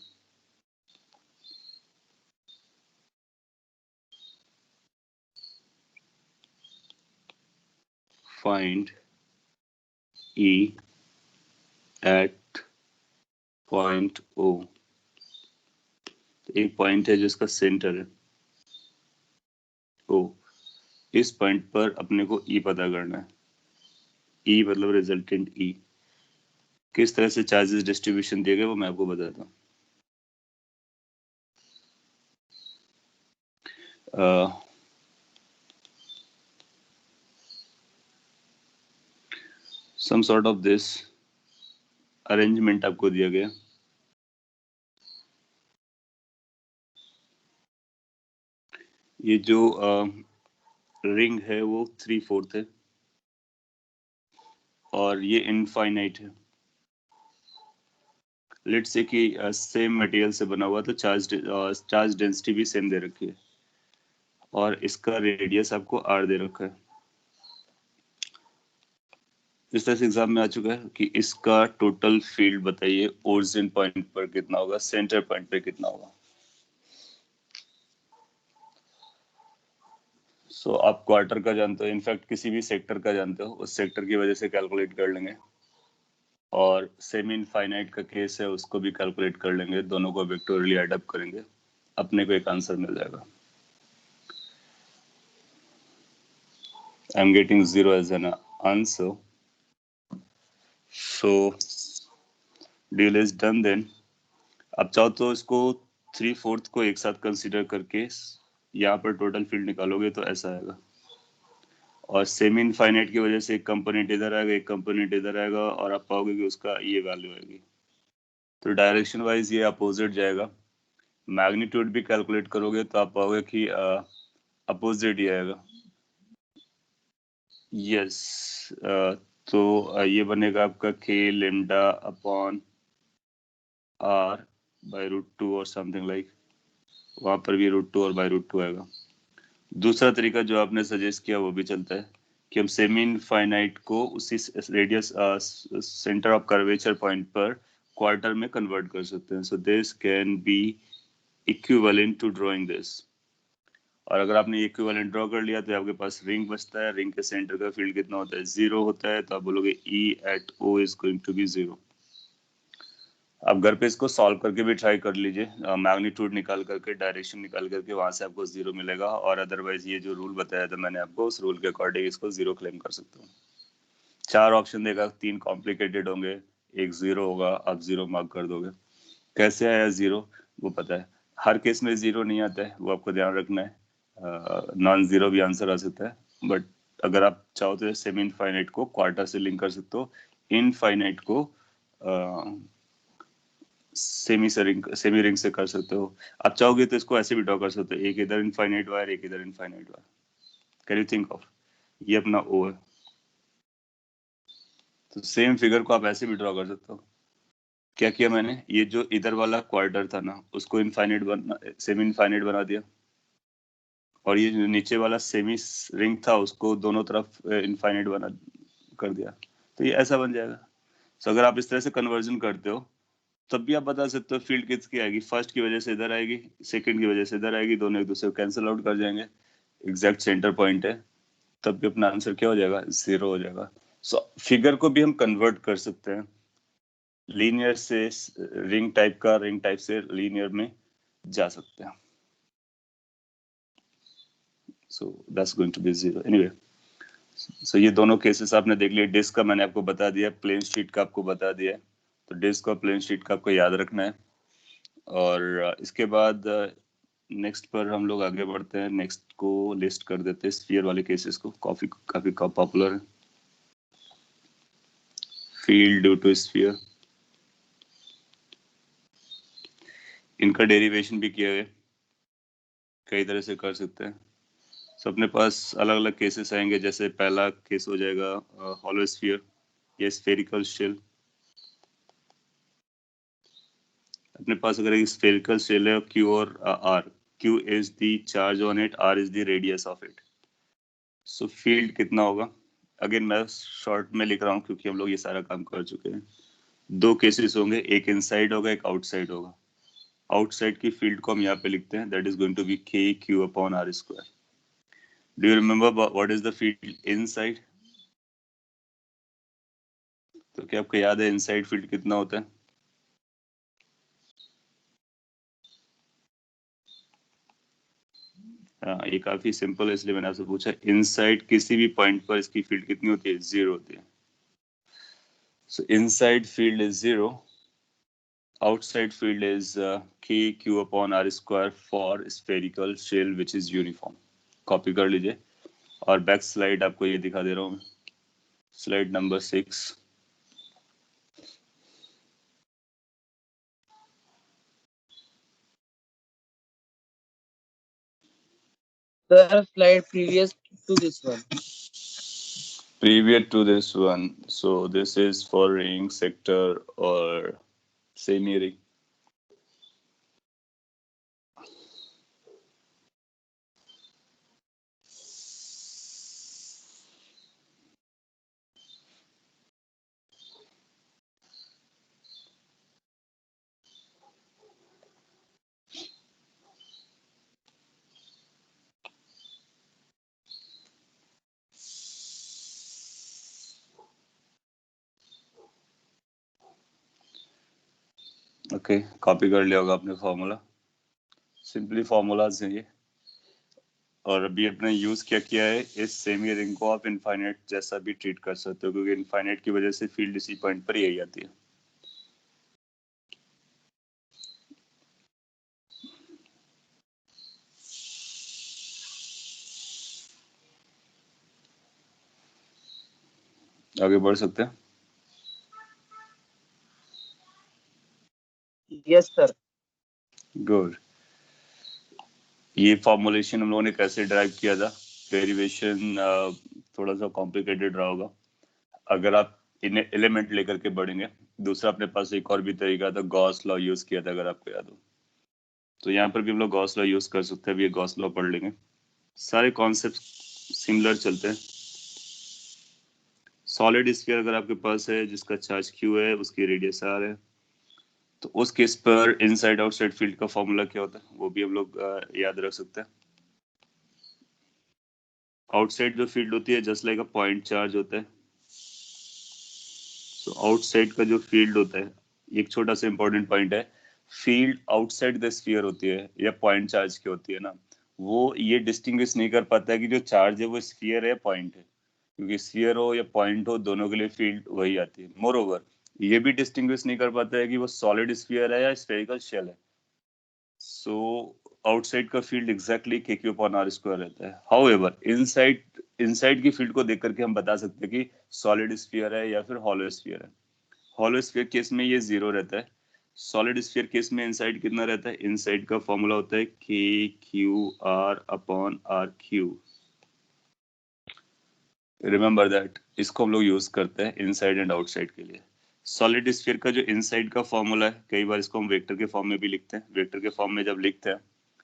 find E at point O. एक पॉइंट है जिसका सेंटर है ओ, इस पॉइंट पर अपने को ई पता करना है। ई मतलब रिजल्टेंट ई। किस तरह से चार्जेस डिस्ट्रीब्यूशन दिए गए वो मैं आपको बताता हूँ। Some sort of this arrangement आपको दिया गया। ये जो रिंग है वो 3/4 है और ये इनफाइनाइट है। लेट्स से कि सेम मटेरियल से बना हुआ तो चार्ज डेंसिटी भी सेम दे रखी है और इसका रेडियस आपको r दे रखा है। इस तरह से एग्जाम में आ चुका है कि इसका टोटल फील्ड बताइए, ओरिजिन पॉइंट पर कितना होगा, सेंटर पॉइंट पर कितना होगा। सो आप क्वार्टर का जानते हो, इनफैक्ट किसी भी सेक्टर का जानते हो, उस सेक्टर की वजह से कैलकुलेट कर लेंगे। और सेमी इनफाइनाइट का केस है, उसको भी कैलकुलेट कर लेंगे। दोनों को वेक्टोरियली एड अप करेंगे, अपने को एक आंसर मिल जाएगा। I am getting 0 as an answer. So deal is done then. अब चाहो तो इसको 3/4 को एक साथ कंसीडर करके यहाँ पर टोटल फील्ड निकालोगे तो ऐसा आएगा। और सेमी इनफाइनाइट की वजह से एक कंपोनेंट इधर आएगा, एक कंपोनेंट इधर आएगा, और आप पाओगे कि उसका ये वैल्यू आएगी। तो डायरेक्शन वाइज ये अपोजिट जाएगा। मैग्नीट्यूड भी कैलकुलेट करोगे तो आप पाओगे कि अपोजिट ही आएगा। यस, तो ये बनेगा आपका k lambda upon r by √2 और समथिंग लाइक, वहां पर भी √2 और बाई √2 आएगा। दूसरा तरीका जो आपने सजेस्ट किया वो भी चलता है कि हम सेमी इनफाइनाइट को उसी radius centre of curvature point पर क्वार्टर में कन्वर्ट कर सकते हैं। So this can be equivalent to drawing this. और अगर आपने इक्विवेलेंट ड्रॉ कर लिया तो आपके पास रिंग बचता है। रिंग के सेंटर का फील्ड कितना होता है? 0 होता है। तो आप बोलोगे E at O is going to be 0। आप घर पे इसको सॉल्व करके भी ट्राई कर लीजिए, मैग्नीट्यूड निकाल करके, डायरेक्शन निकाल करके, वहां से आपको 0 मिलेगा। और अदरवाइज ये जो रूल बताया था मैंने आपको, उस रूल के अकॉर्डिंग इसको 0 क्लेम कर सकते हो। 4 ऑप्शन देगा, 3 कॉम्प्लिकेटेड होंगे, एक 0 होगा, आप 0 मार्क कर दोगे। कैसे आया 0 वो पता है। हर केस में 0 नहीं आता है, वो आपको ध्यान रखना है। नॉन जीरो भी आंसर आ सकता है, बट अगर आप चाहो तो सेमी इनफाइनाइट को क्वार्टर से लिंक कर सकते हो, इनफाइनाइट को सेमी रिंग से कर सकते हो। आप चाहोगे तो इसको ऐसे भी ड्रॉ कर सकते हो, एक इधर इनफाइनाइट वायर, एक इधर infinite wire. Can you think of, ये अपना ओ है, तो सेम फिगर को आप ऐसे भी ड्रॉ कर सकते हो। क्या किया मैंने, ये जो इधर वाला क्वार्टर था ना, उसको सेमी इनफाइनाइट बना दिया, और ये जो नीचे वाला सेमी रिंग था उसको दोनों तरफ इनफाइनाइट बना कर दिया। तो ये ऐसा बन जाएगा। तो अगर आप इस तरह से कन्वर्जन करते हो तब भी आप बता सकते हो फील्ड किसकी आएगी। फर्स्ट की वजह से इधर आएगी, सेकंड की वजह से इधर आएगी, दोनों एक दूसरे को कैंसिल आउट कर जाएंगे, एग्जैक्ट सेंटर पॉइंट है, तब भी अपना आंसर क्या हो जाएगा? 0 हो जाएगा। सो फिगर को भी हम कन्वर्ट कर सकते हैं, लीनियर से रिंग टाइप का, रिंग टाइप से लीनियर में जा सकते हैं। So that's going to be 0 anyway. So ये दोनों केसेस आपने देख लिए। डिस्क का मैंने आपको बता दिया, प्लेन शीट का आपको बता दिया है। तो डिस्क और प्लेन शीट का आपको याद रखना है। और इसके बाद नेक्स्ट पर हम लोग आगे बढ़ते हैं। नेक्स्ट को लिस्ट कर देते हैं, स्फीयर वाले केसेस को, काफी पॉपुलर है। फील्ड ड्यू टू स्फीयर, इनका डेरिवेशन भी किया है, कई तरह से कर सकते हैं। सो अपने पास अलग अलग केसेस आएंगे। जैसे पहला केस हो जाएगा हॉलो स्फीयर या स्फेरिकल शेल। अपने पास अगर एक स्फेरिकल शेल है, Q और R, Q is the charge on it, R is the radius of it. So field कितना होगा? अगेन मैं शॉर्ट में लिख रहा हूँ क्योंकि हम लोग ये सारा काम कर चुके हैं। दो केसेस होंगे, एक इनसाइड होगा, एक आउटसाइड होगा। आउटसाइड की फील्ड को हम यहाँ पे लिखते हैं, that is going to be KQ upon R square. Do you remember what is the field inside? तो क्या आपको याद है इनसाइड फील्ड कितना होता है? हाँ, ये काफी सिंपल है इसलिए मैंने आपसे पूछा। इनसाइड किसी भी पॉइंट पर इसकी फील्ड कितनी होती है? 0 होती है। सो inside field is 0, outside field is KQ upon R square for spherical shell which is uniform. Copy कर लीजिए। और बैक स्लाइड आपको ये दिखा दे रहा हूँ, slide number 6। The slide previous to this one. Previous to this one, so this is for ring, sector or semi ring. Okay, copy कर लिया होगा आपने फॉर्मूला। सिंपली फॉर्मूलाज हैं ये। और अभी अपने यूज क्या किया है, इस सेमी रिंग को आप इनफाइनाइट जैसा भी ट्रीट कर सकते हो, क्योंकि इनफाइनाइट की वजह से फील्ड इसी पॉइंट पर ही आई जाती है। आगे बढ़ सकते हैं? Yes sir. गुड। ये फॉर्मुलेशन हम लोगों ने कैसे ड्राइव किया था? डेरिवेशन थोड़ा सा कॉम्प्लिकेटेड रहा होगा अगर आप इन एलिमेंट लेकर के बढ़ेंगे। दूसरा अपने पास एक और भी तरीका था, गॉस लॉ यूज किया था, अगर आपको याद हो। तो यहाँ पर भी हम लोग गॉस लॉ यूज कर सकते हैं। अभी ये गॉस लॉ पढ़ लेंगे। सारे कॉन्सेप्ट सिमिलर चलते हैं। सॉलिड स्फीयर अगर आपके पास है जिसका चार्ज क्यू है, उसकी रेडियस आर है, तो उस केस पर इनसाइड आउटसाइड फील्ड का फॉर्मूला क्या होता है वो भी हम लोग याद रख सकते हैं। आउटसाइड जो फील्ड होती है just like a point charge होता है। तो आउटसाइड का जो फील्ड होता है, एक छोटा सा इंपॉर्टेंट पॉइंट है, फील्ड आउटसाइड द स्फीयर होती है या पॉइंट चार्ज की होती है ना, वो ये डिस्टिंग्विश नहीं कर पाता है कि जो चार्ज है वो स्फीयर है या पॉइंट है, क्योंकि स्फीयर हो या पॉइंट हो दोनों के लिए फील्ड वही आती है। मोर ओवर ये भी डिस्टिंग्विश नहीं कर पाता है कि वो सॉलिड स्फीयर है या स्फेरिकल शेल है। सो आउटसाइड का फील्ड एग्जैक्टली के क्यू अपॉन आर स्क्वायर रहता है। हाउएवर इनसाइड इनसाइड की फील्ड को देख करके हम बता सकते हैं कि सॉलिड स्फीयर है या फिर हॉलो स्फीयर है। हॉलो स्फीयर केस में ये जीरो रहता है। सॉलिड स्फीयर केस में इनसाइड कितना रहता है? इनसाइड का फॉर्मूला होता है K Q R upon R cube. Remember that, इसको हम लोग यूज करते हैं इनसाइड एंड आउटसाइड के लिए। सॉलिड स्फीयर का जो इनसाइड का फॉर्मूला है, कई बार इसको हम वेक्टर के फॉर्म में भी लिखते हैं। वेक्टर के फॉर्म में जब लिखते हैं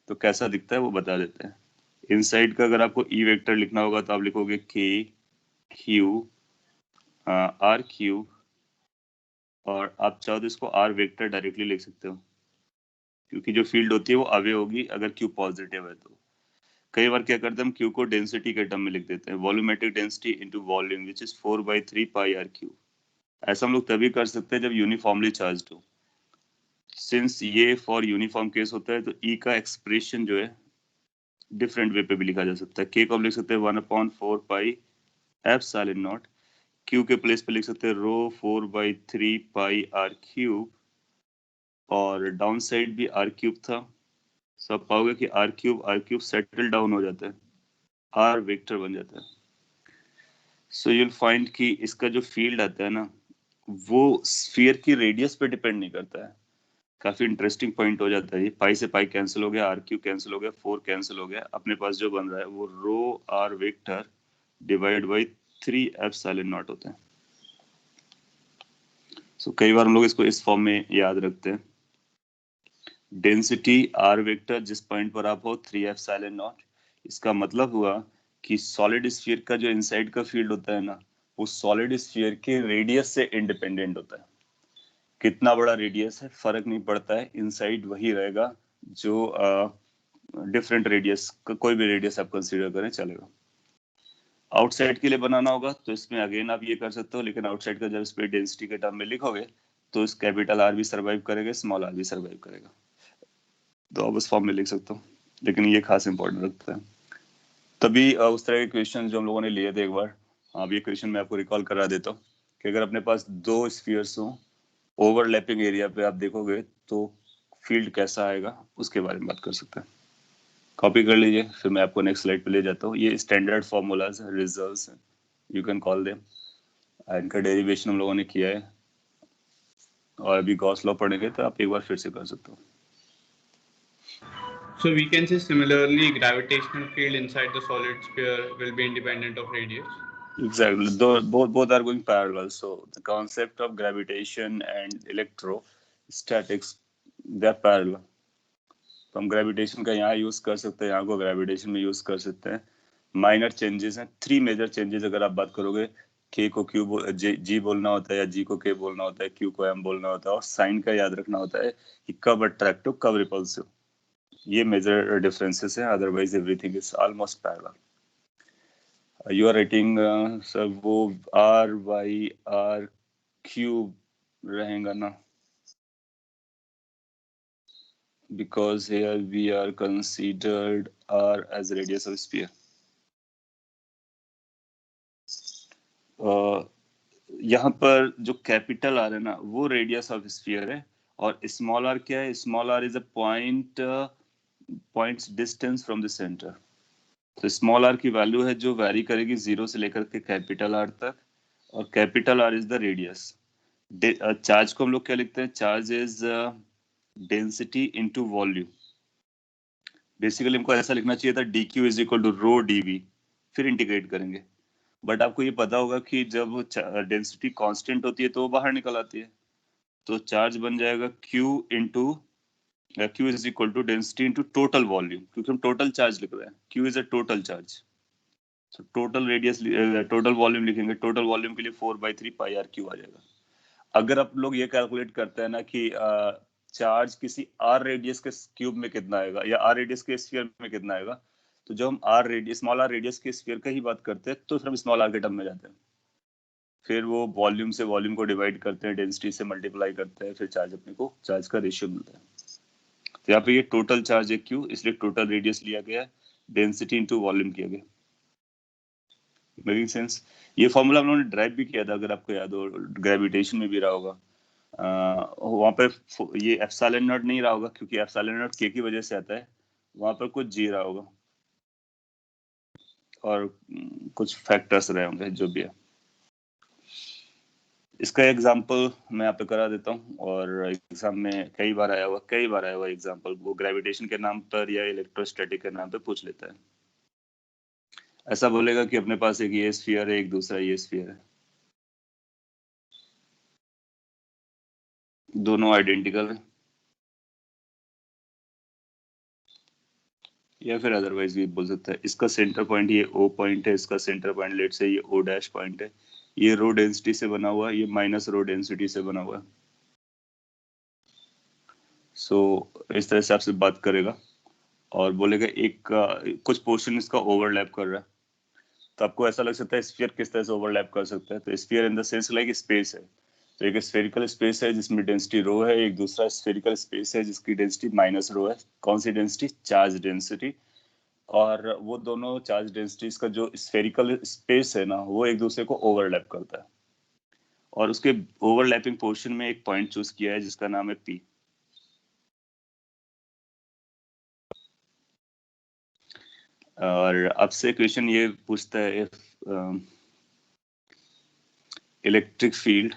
तो कैसा दिखता है वो बता देते हैं। इनसाइड का अगर आपको ई वेक्टर लिखना होगा तो आप लिखोगे के क्यू आर क्यू, और आप चाहो तो इसको आर वेक्टर डायरेक्टली लिख सकते हो, क्योंकि जो फील्ड होती है वो अवे होगी अगर क्यू पॉजिटिव है तो। कई बार क्या करते हैं, हम क्यू को डेंसिटी के टर्म में लिख देते हैं, volumetric density into volume which is 4/3 pi R cube. ऐसा हम लोग तभी कर सकते हैं जब यूनिफॉर्मली चार्ज हो। सिंस ये फॉर यूनिफॉर्म केस होता है तो ई का एक्सप्रेशन जो है डिफरेंट वे पे भी लिखा जा सकता है। के को हम लिख सकते हैं 1/4 पाई एप्सिलॉन नॉट। क्यू के प्लेस पे लिख सकते हैं रो 4/3 पाई आर क्यूब, और डाउन साइड भी आर क्यूब था। सो आप पाओगे कि आर क्यूब सेटल डाउन हो जाता है, आर वेक्टर बन जाता है। सो यूल फाइंड कि इसका जो फील्ड आता है ना, वो स्फीयर की रेडियस पे डिपेंड नहीं करता है। काफी इंटरेस्टिंग पॉइंट हो जाता है ये। पाई से पाई कैंसिल हो गया, आर क्यू कैंसिल हो गया, 4 कैंसिल हो गया। अपने पास जो बन रहा है वो rho R vector divide by 3 epsilon naught होता है। सो कई बार हम लोग इसको इस फॉर्म में याद रखते हैं। डेंसिटी आर वेक्टर जिस पॉइंट पर आप हो 3 एप्सिलॉन नॉट। इसका मतलब हुआ कि सॉलिड स्फीयर का जो इनसाइड का फील्ड होता है ना, वो सॉलिड स्फीयर के रेडियस से इंडिपेंडेंट होता है। कितना बड़ा रेडियस है फर्क नहीं पड़ता है, इनसाइड वही रहेगा जो डिफरेंट रेडियस, कोई भी रेडियस आप कंसीडर करें चलेगा। आउटसाइड के लिए बनाना होगा तो इसमें अगेन आप ये कर सकते हो, लेकिन आउटसाइड का जब इस पे डेंसिटी के टर्म में लिखोगे तो इस कैपिटल आर भी सर्वाइव करेगा, स्मॉल आर भी सर्वाइव करेगा, तो आप उस फॉर्म में लिख सकते हो। लेकिन ये खास इंपॉर्टेंट रखता है। तभी उस तरह के क्वेश्चन जो हम लोगों ने लिए थे एक बार, अब ये क्वेश्चन मैं आपको रिकॉल करा देता हूँ कि अगर अपने पास दो स्फीयर्स हो, ओवरलैपिंग एरिया पे आप देखोगे तो फील्ड कैसा आएगा उसके बारे में बात कर सकते हैं। कॉपी कर लीजिए, फिर मैं आपको नेक्स्ट स्लाइड पे ले जाता हूँ। ये स्टैंडर्ड फॉर्मूलाज हैं, रिजल्ट्स हैं, यू कैन कॉल देम। इनका डेरिवेशन हम लोगों ने किया है, और अभी गॉस लॉ पढ़ेंगे तो आप एक बार फिर से कर सकते हो। So we can say similarly, gravitational field inside the solid sphere will be independent of radius. Exactly. Both are going parallel. So the concept of gravitation and electrostatics, they're parallel. तो हम ग्रेविटेशन का यहाँ use कर सकते हैं, यहाँ को gravitation में यूज कर सकते हैं। माइनर चेंजेस हैं, 3 मेजर चेंजेस अगर आप बात करोगे। के को क्यू जी बोलना होता है, या जी को के बोलना होता है, क्यू को एम बोलना होता है, और साइन का याद रखना होता है कि कब अट्रैक्टिव कब रिपल्सिव। ये मेजर डिफरेंसेस हैं, otherwise everything is almost parallel. You are writing sir वो आर वाई आर क्यूब रहेगा ना, because here we are considered r as radius of sphere. यहाँ पर जो कैपिटल आर है ना वो रेडियस ऑफ स्फीयर है, और स्मॉल आर क्या है? Small R is a points distance from the centre. तो स्मॉल आर की वैल्यू है जो वैरी करेगी 0 से लेकर के कैपिटल आर तक, और capital R is the radius. Charge को हम लोग क्या लिखते हैं? Charge is density into volume. Basically हमको ऐसा लिखना चाहिए था D Q is equal to rho D V, फिर इंटीग्रेट करेंगे। बट आपको ये पता होगा कि जब डेंसिटी कांस्टेंट होती है तो वो बाहर निकल आती है, तो चार्ज बन जाएगा Q into Q is equal to density into total volume, क्योंकि हम टोटल चार्ज लिख रहे हैं। Q is a total charge, तो टोटल रेडियस टोटल वॉल्यूम लिखेंगे। टोटल वॉल्यूम के लिए 4/3 पाई आर क्यू आ जाएगा। अगर आप लोग ये कैलकुलेट करते हैं ना कि चार्ज किसी आर रेडियस के क्यूब में कितना आएगा या आर रेडियस के स्फीयर में कितना आएगा, तो जब हम R radius small R radius के स्फीयर का ही बात करते हैं तो फिर हम स्मॉल आर के टर्म में जाते हैं। फिर वो वॉल्यूम से वॉल्यूम को डिवाइड करते हैं, डेंसिटी से मल्टीप्लाई करते हैं, फिर चार्ज अपने को चार्ज का रेशियो मिलता है। तो यहाँ पे ये टोटल चार्ज है Q, इसलिए टोटल रेडियस लिया गया, डेंसिटी इनटू वॉल्यूम किया गया। Making sense? ये फॉर्मूला हम लोगों ने ड्राइव भी किया था, अगर आपको याद हो, ग्रेविटेशन में भी रहा होगा। वहां पे ये एप्सिलॉन नॉट नहीं रहा होगा, क्योंकि एप्सिलॉन नॉट K की वजह से आता है। वहां पर कुछ G रहा होगा और कुछ फैक्टर्स रहे होंगे, जो भी है। इसका एग्जांपल मैं यहाँ पे करा देता हूँ, और एग्जाम में कई बार आया हुआ एग्जांपल, वो ग्रेविटेशन के नाम पर या इलेक्ट्रोस्टैटिक के नाम पे पूछ लेता है। ऐसा बोलेगा कि अपने पास एक ये स्फीयर है, एक दूसरा ये स्फीयर है, दोनों आइडेंटिकल है, या फिर अदरवाइज भी बोल सकता है इसका सेंटर पॉइंट ये O पॉइंट है, इसका सेंटर पॉइंट लेट से ये O डैश पॉइंट है, ये रो डेंसिटी से बना हुआ है, ये माइनस रो डेंसिटी से बना हुआ है। सो इस तरह से आपसे बात करेगा और बोलेगा एक कुछ पोर्शन इसका ओवरलैप कर रहा है। तो आपको ऐसा लग सकता है स्फीयर किस तरह से ओवरलैप कर सकता है? तो sphere in the sense like space है। तो एक स्फेरिकल स्पेस है जिसमें डेंसिटी रो है, एक दूसरा स्फेरिकल स्पेस है जिसकी डेंसिटी माइनस रो है। कौन सी डेंसिटी? Charge density. और वो दोनों चार्ज डेंसिटीज का जो स्फेरिकल स्पेस है ना, वो एक दूसरे को ओवरलैप करता है, और उसके ओवरलैपिंग पोर्शन में एक पॉइंट चूज किया है जिसका नाम है P। और आपसे क्वेश्चन ये पूछता है electric field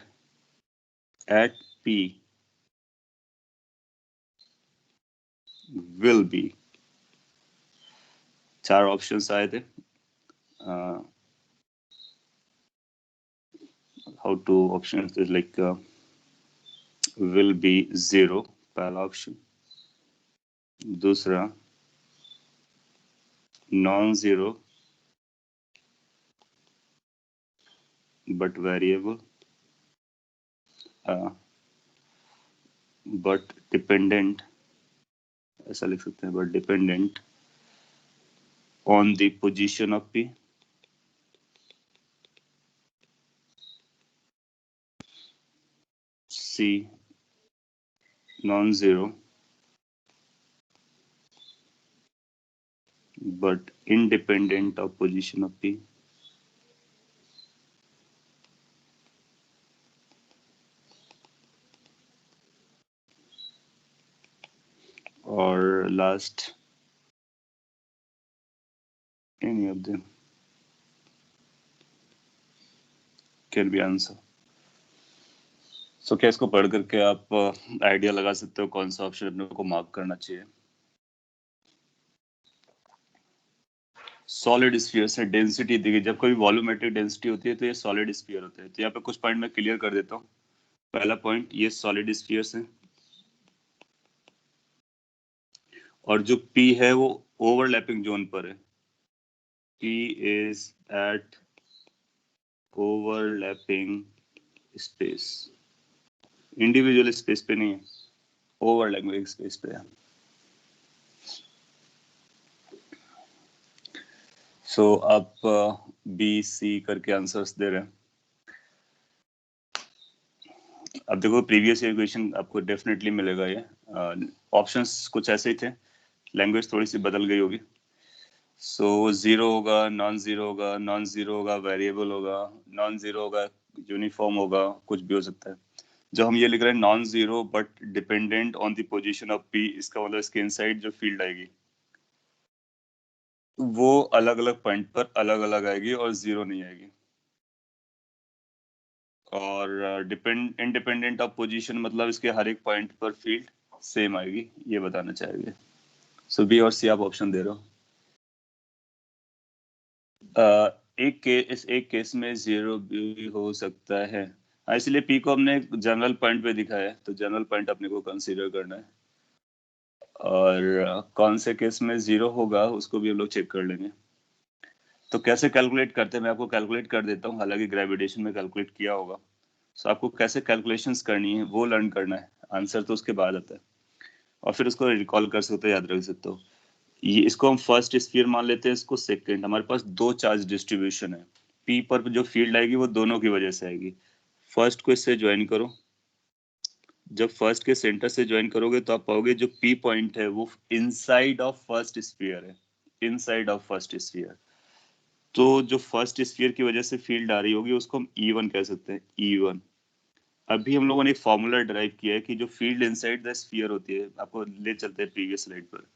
at P will be, 4 options आए थे। How two options is like will be 0 पहला ऑप्शन, दूसरा non zero but variable, but dependent, ऐसा लिख सकते हैं, but dependent on the position of P, C non-zero but independent of position of P, or last any of them can be answer. So क्या इसको पढ़ करके आप आइडिया लगा सकते हो कौन सा ऑप्शन अपने को मार्क करना चाहिए? सॉलिड स्फीयर से डेंसिटी देखिए, जब कोई वॉल्यूमेट्रिक डेंसिटी होती है तो ये सॉलिड स्फीयर होते हैं। तो यहाँ पे कुछ पॉइंट मैं क्लियर कर देता हूँ। पहला पॉइंट, ये सॉलिड स्फीयर्स हैं, और जो P है वो ओवरलैपिंग जोन पर है। P is at overlapping space, individual space पे नहीं है, ओवरलैपिंग स्पेस पे है। सो आप B C करके आंसर्स दे रहे हैं। अब देखो प्रीवियस ईयर क्वेश्चन आपको डेफिनेटली मिलेगा ये। ऑप्शंस कुछ ऐसे ही थे, लैंग्वेज थोड़ी सी बदल गई होगी। सो जीरो होगा, नॉन जीरो होगा, नॉन जीरो होगा, वेरिएबल होगा, नॉन जीरो होगा, यूनिफॉर्म होगा, कुछ भी हो सकता है। जो हम ये लिख रहे हैं non zero but dependent on the position of P, इसका मतलब इसके इनसाइड जो फील्ड आएगी वो अलग अलग पॉइंट पर अलग अलग आएगी और जीरो नहीं आएगी। और इंडिपेंडेंट ऑफ पोजीशन मतलब इसके हर एक पॉइंट पर फील्ड सेम आएगी, ये बताना चाहेंगे। सो बी और सी आप ऑप्शन दे रहे हो। एक केस में जीरो भी हो सकता है, हाँ, इसलिए पी को हमने जनरल पॉइंट पे दिखाया है, तो जनरल पॉइंट अपने को कंसीडर करना है। और कौन से केस में जीरो होगा उसको भी हम लोग चेक कर लेंगे। तो कैसे कैलकुलेट करते हैं, मैं आपको कैलकुलेट कर देता हूँ, हालांकि ग्रेविटेशन में कैलकुलेट किया होगा। सो आपको कैसे कैलकुलेशंस करनी है वो लर्न करना है, आंसर तो उसके बाद आता है, और फिर उसको रिकॉल कर सकते हो, याद रख सकते हो। ये इसको हम फर्स्ट स्फीयर मान लेते हैं, इसको सेकंड। हमारे पास दो चार्ज डिस्ट्रीब्यूशन है, पी पर जो फील्ड आएगी वो दोनों की वजह से आएगी। फर्स्ट को इससे ज्वाइन करो, जब फर्स्ट के सेंटर से ज्वाइन करोगे तो आप पाओगे जो पी पॉइंट है वो इनसाइड ऑफ फर्स्ट स्फीयर है, इनसाइड ऑफ फर्स्ट स्फीयर। तो जो फर्स्ट स्फीयर की वजह से फील्ड आ रही होगी उसको हम E1 कह सकते हैं, E1। अभी हम लोगों ने एक फॉर्मूला ड्राइव किया है कि जो फील्ड इनसाइड द स्फीयर होती है, आपको ले चलते हैं प्रीवियस स्लाइड पर।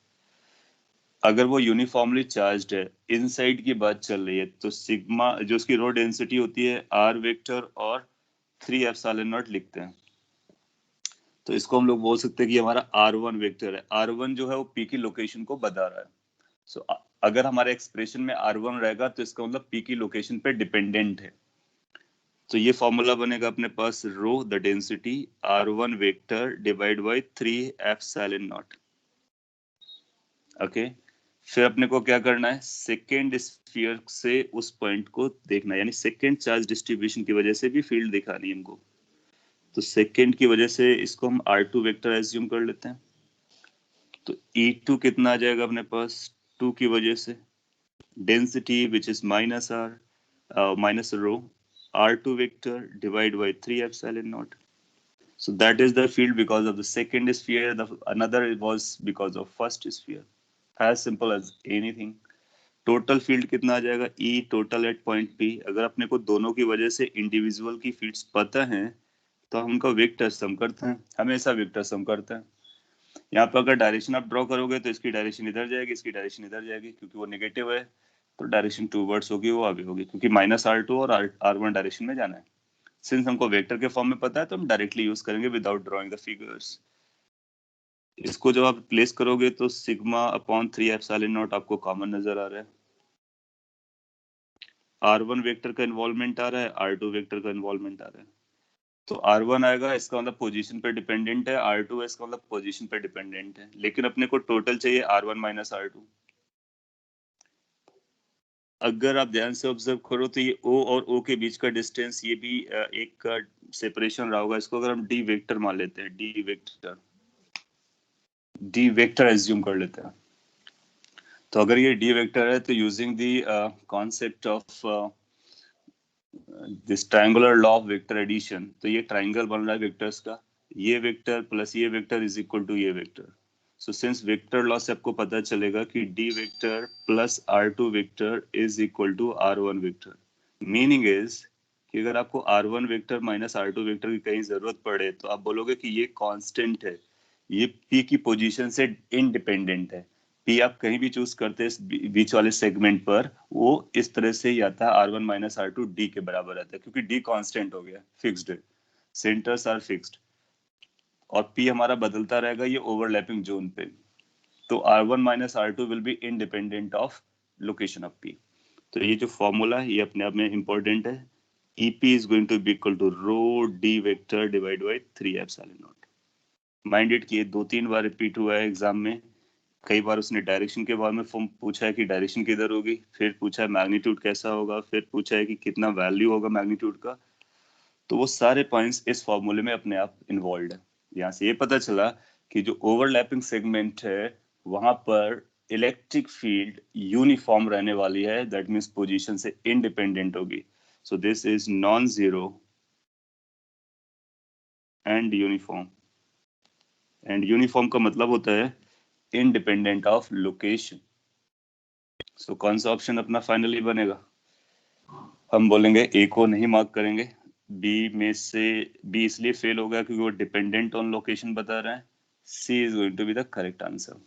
अगर वो यूनिफॉर्मली चार्ज्ड है, इनसाइड की बात चल रही है, तो सिग्मा जो उसकी रो डेंसिटी होती है आर वेक्टर और 3 एप्सिलॉन नॉट लिखते हैं। तो इसको हम लोग बोल सकते हैं कि हमारा R1 वेक्टर है। R1 जो है वो P की लोकेशन को बता रहा है। सो अगर हमारे एक्सप्रेशन में R1 रहेगा तो इसका मतलब P की लोकेशन पे डिपेंडेंट है। तो ये फॉर्मूला बनेगा अपने पास rho the density R1 vector divide by 3 epsilon naught. Okay, फिर अपने को क्या करना है, सेकेंड स्फीयर से उस पॉइंट को देखना है, यानी सेकेंड चार्ज डिस्ट्रीब्यूशन की वजह से भी फील्ड दिखानी है हमको। तो सेकेंड की वजह से इसको हम R2 वेक्टर एज्यूम कर लेते हैं। तो E2 कितना आ जाएगा अपने पास, 2 की वजह से density which is minus R minus rho R2 vector divide by 3 epsilon naught. So that is the field because of the second sphere. The another was because of first sphere. As simple as anything. Total field कितना आ जाएगा, E total at point P। अगर अपने को दोनों की वजह से इंडिविजुअल की फील्ड्स पता हैं तो हम उनका वेक्टर सम करते हैं, हमेशा वेक्टर सम करते हैं। यहाँ पर अगर डायरेक्शन आप ड्रॉ करोगे तो इसकी डायरेक्शन इधर जाएगी, इसकी डायरेक्शन इधर जाएगी, क्योंकि वो नेगेटिव है तो डायरेक्शन टूवर्ड्स होगी, वो आगे होगी, क्योंकि -R2 और R1 डायरेक्शन में जाना है। सिंस हमको वेक्टर के फॉर्म में पता है तो हम डायरेक्टली यूज करेंगे विदाउट ड्रॉइंग द फिगर्स। इसको जब आप प्लेस करोगे तो सिग्मा अपॉन 3 एप्सिलॉन नॉट आपको कॉमन नजर आ रहा है। R1 वेक्टर का इन्वॉल्वमेंट आ रहा है, R2 वेक्टर का इन्वॉल्वमेंट आ रहा है। तो R1 आएगा, इसका मतलब पोजीशन पे डिपेंडेंट है, R2 है, इसका मतलब पोजीशन पे डिपेंडेंट है, लेकिन अपने को टोटल चाहिए R1 माइनस R2। अगर आप ध्यान से ऑब्जर्व करो तो ये O और O के बीच का डिस्टेंस, ये भी एक सेपरेशन रहा होगा। इसको अगर हम D वेक्टर मान लेते हैं, D वेक्टर एज्यूम कर लेते हैं। तो अगर ये D वेक्टर है तो using the concept of this triangular law of vector addition, तो ये ट्रायंगल बन रहा है वेक्टर्स का, ये वेक्टर प्लस ये वेक्टर इज इक्वल टू ये vector. So since vector law से आपको पता चलेगा कि D vector plus R2 vector is equal to R1 vector. Meaning is कि अगर आपको R1 vector minus R2 vector की कहीं जरूरत पड़े तो आप बोलोगे कि ये कांस्टेंट है, ये P की पोजीशन से इंडिपेंडेंट है। P आप कहीं भी चूज करते हैं बीच वाले सेगमेंट पर, वो इस तरह से ही आता है, R1 माइनस R2 D के बराबर आता है, क्योंकि D कांस्टेंट हो गया, फिक्स्ड है, सेंटर्स आर फिक्स्ड, और P हमारा बदलता रहेगा ये ओवरलैपिंग जोन पे। तो R1 minus R2 will be independent of location of P। तो ये जो फॉर्मूला है ये अपने आप में इंपॉर्टेंट है। EP is going to be equal to rho D vector divided by 3 epsilon naught। Minded कि ये 2-3 बार रिपीट हुआ है एग्जाम में। कई बार उसने डायरेक्शन के बारे में फॉर्म पूछा है कि डायरेक्शन किधर होगी, फिर पूछा है मैग्नीट्यूड कैसा होगा, फिर पूछा है कि कितना वैल्यू होगा मैग्नीट्यूड का। तो वो सारे पॉइंट्स इस फॉर्मूले में अपने आप इन्वॉल्व है। यहाँ से ये पता चला कि जो ओवरलैपिंग सेगमेंट है वहां पर इलेक्ट्रिक फील्ड यूनिफॉर्म रहने वाली है, दैट मीन्स पोजीशन से इंडिपेंडेंट होगी। सो this is non zero and uniform, and uniform का मतलब होता है इंडिपेंडेंट ऑफ लोकेशन। सो कौन सा ऑप्शन अपना फाइनली बनेगा, हम बोलेंगे ए को नहीं मार्क करेंगे, बी में से बी इसलिए फेल होगा क्योंकि वो डिपेंडेंट ऑन लोकेशन बता रहा है। C is going to be the correct answer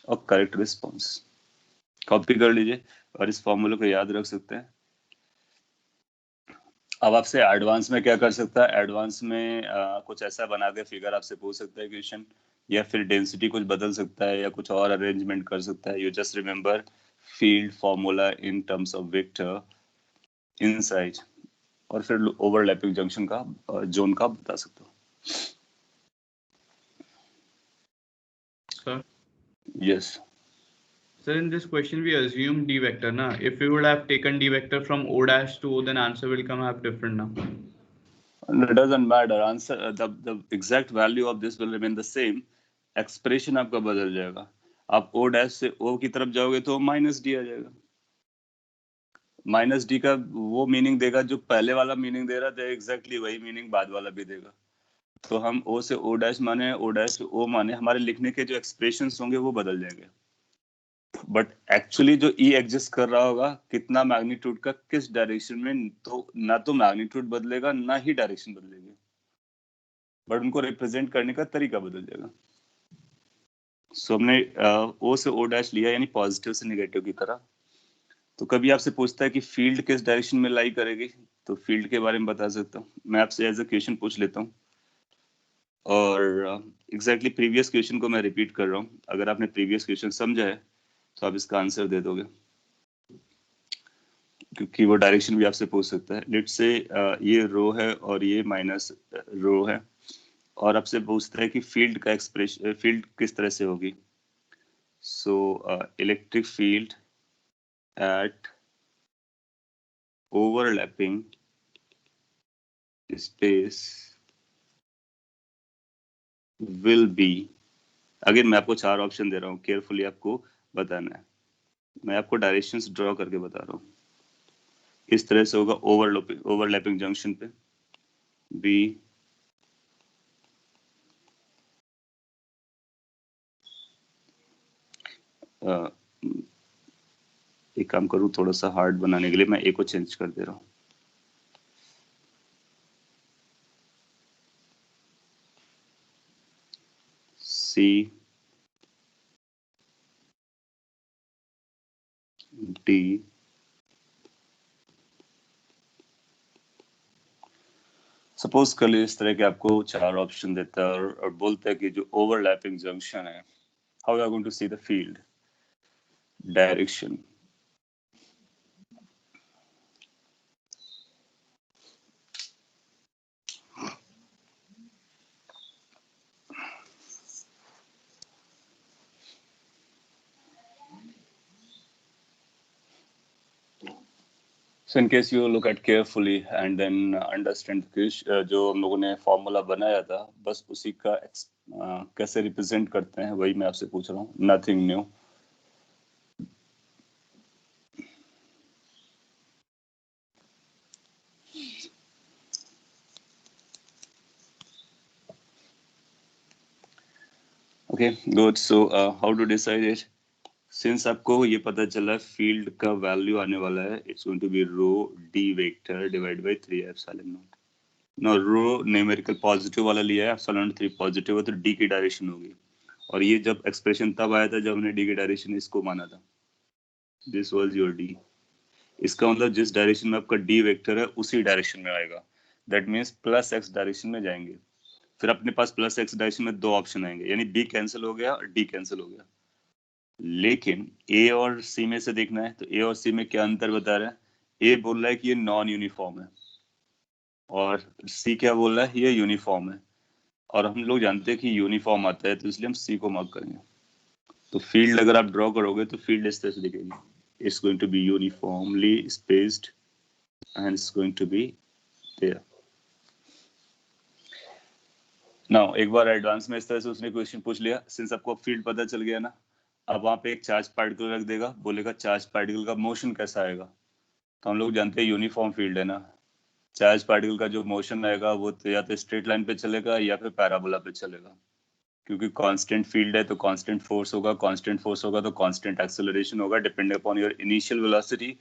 और करेक्ट रिस्पॉन्स। कॉपी कर लीजिए और इस फॉर्मूले को याद रख सकते हैं। अब आपसे एडवांस में क्या कर सकता है, एडवांस में कुछ ऐसा बना के फिगर आपसे पूछ सकता है क्वेश्चन, या फिर डेंसिटी कुछ बदल सकता है या कुछ और अरेंजमेंट कर सकता है. You just remember field formula in terms of vector inside, और फिर ओवरलैपिंग जंक्शन का जोन का बता सकते हो. Sir? Yes. Sir, in this question we assume D vector, na? If we would have taken D vector from O dash to O, then answer will come up different now. It doesn't matter. Answer the exact value of this will remain the same. Expression आपका बदल जाएगा. आप O dash से O की तरफ जाओगे तो minus D आ जाएगा. माइनस डी का वो मीनिंग देगा जो पहले वाला मीनिंग दे रहा था, एग्जैक्टली वही मीनिंग बाद वाला भी देगा. तो हम O से O डैश माने, O डैश से O माने, हमारे लिखने के जो एक्सप्रेशंस होंगे वो बदल जाएंगे. बट एक्चुअली जो E एग्जिस्ट कर रहा होगा कितना मैग्नीट्यूड का किस डायरेक्शन में, तो ना तो मैग्नीट्यूड बदलेगा ना ही डायरेक्शन बदलेगी, बट उनको रिप्रेजेंट करने का तरीका बदल जाएगा. सो हमने O से O डैश लिया, यानी पॉजिटिव से नेगेटिव की तरह. तो कभी आपसे पूछता है कि फील्ड किस डायरेक्शन में लाई करेगी, तो फील्ड के बारे में बता सकता हूँ. मैं आपसे एज अ क्वेश्चन पूछ लेता हूँ, और एग्जैक्टली प्रीवियस क्वेश्चन को मैं रिपीट कर रहा हूँ. अगर आपने प्रीवियस क्वेश्चन समझा है तो आप इसका आंसर दे दोगे, क्योंकि वो डायरेक्शन भी आपसे पूछ सकता है. लेट्स से ये रो है और ये माइनस रो है, और आपसे पूछता है कि फील्ड का एक्सप्रेशन, फील्ड किस तरह से होगी. So electric field at overlapping space will be. Again मैं आपको 4 ऑप्शन दे रहा हूँ, केयरफुली आपको बताना है. मैं आपको डायरेक्शंस ड्रॉ करके बता रहा हूँ. इस तरह से होगा ओवरलैपिंग जंक्शन पे. बी, एक काम करूँ, थोड़ा सा हार्ड बनाने के लिए मैं ए को चेंज कर दे रहा हूँ. सी, डी, सपोज कर लीजिए इस तरह के आपको 4 ऑप्शन देता है, और बोलता है कि जो ओवरलैपिंग जंक्शन है, how you are going to see the field direction. So in case you look at carefully and then understand जो हम लोगों ने फॉर्मूला बनाया था, बस उसी का कैसे रिप्रेजेंट करते हैं वही मैं आपसे पूछ रहा हूँ. Nothing new. Okay good. So how to decide it. Since आपको ये पता चला फील्ड का वैल्यू आने वाला है, it's going to be rho D vector divide by 3 epsilon naught. No, rho numerical positive वाला लिया है, एप्सिलॉन 3 पॉजिटिव है, तो डी की डायरेक्शन होगी. और ये जब एक्सप्रेशन तब आया था जब हमने डी की डायरेक्शन इसको माना था. This was your D. इसका मतलब जिस डायरेक्शन में आपका डी वेक्टर है उसी डायरेक्शन में आएगा. That means plus x direction में जाएंगे. फिर अपने पास प्लस एक्स डायरेक्शन में 2 ऑप्शन आएंगे, यानी बी कैंसिल हो गया और डी कैंसिल हो गया. लेकिन ए और सी में से देखना है, तो ए और सी में क्या अंतर बता रहा है. ए बोल रहा है कि ये नॉन यूनिफॉर्म है, और सी क्या बोल रहा है, ये यूनिफॉर्म है. और हम लोग जानते हैं कि यूनिफॉर्म आता है, तो इसलिए हम सी को मार्क करेंगे. तो फील्ड अगर आप ड्रॉ करोगे तो फील्ड इस तरह से दिखेगी. It's going to be uniformly spaced and it's going to be there. Now एक बार एडवांस में इस तरह से उसने क्वेश्चन पूछ लिया, सिंस आपको फील्ड पता चल गया ना, अब वहां पे एक चार्ज पार्टिकल रख देगा, बोलेगा चार्ज पार्टिकल का मोशन कैसा आएगा. तो हम लोग जानते हैं यूनिफॉर्म फील्ड है ना, चार्ज पार्टिकल का जो मोशन आएगा वो तो या तो स्ट्रेट लाइन पे चलेगा या फिर पैराबोला पे चलेगा. क्योंकि कांस्टेंट फील्ड है तो कांस्टेंट फोर्स होगा, कांस्टेंट फोर्स होगा तो कांस्टेंट एक्सेलरेशन होगा, depending upon your initial velocity.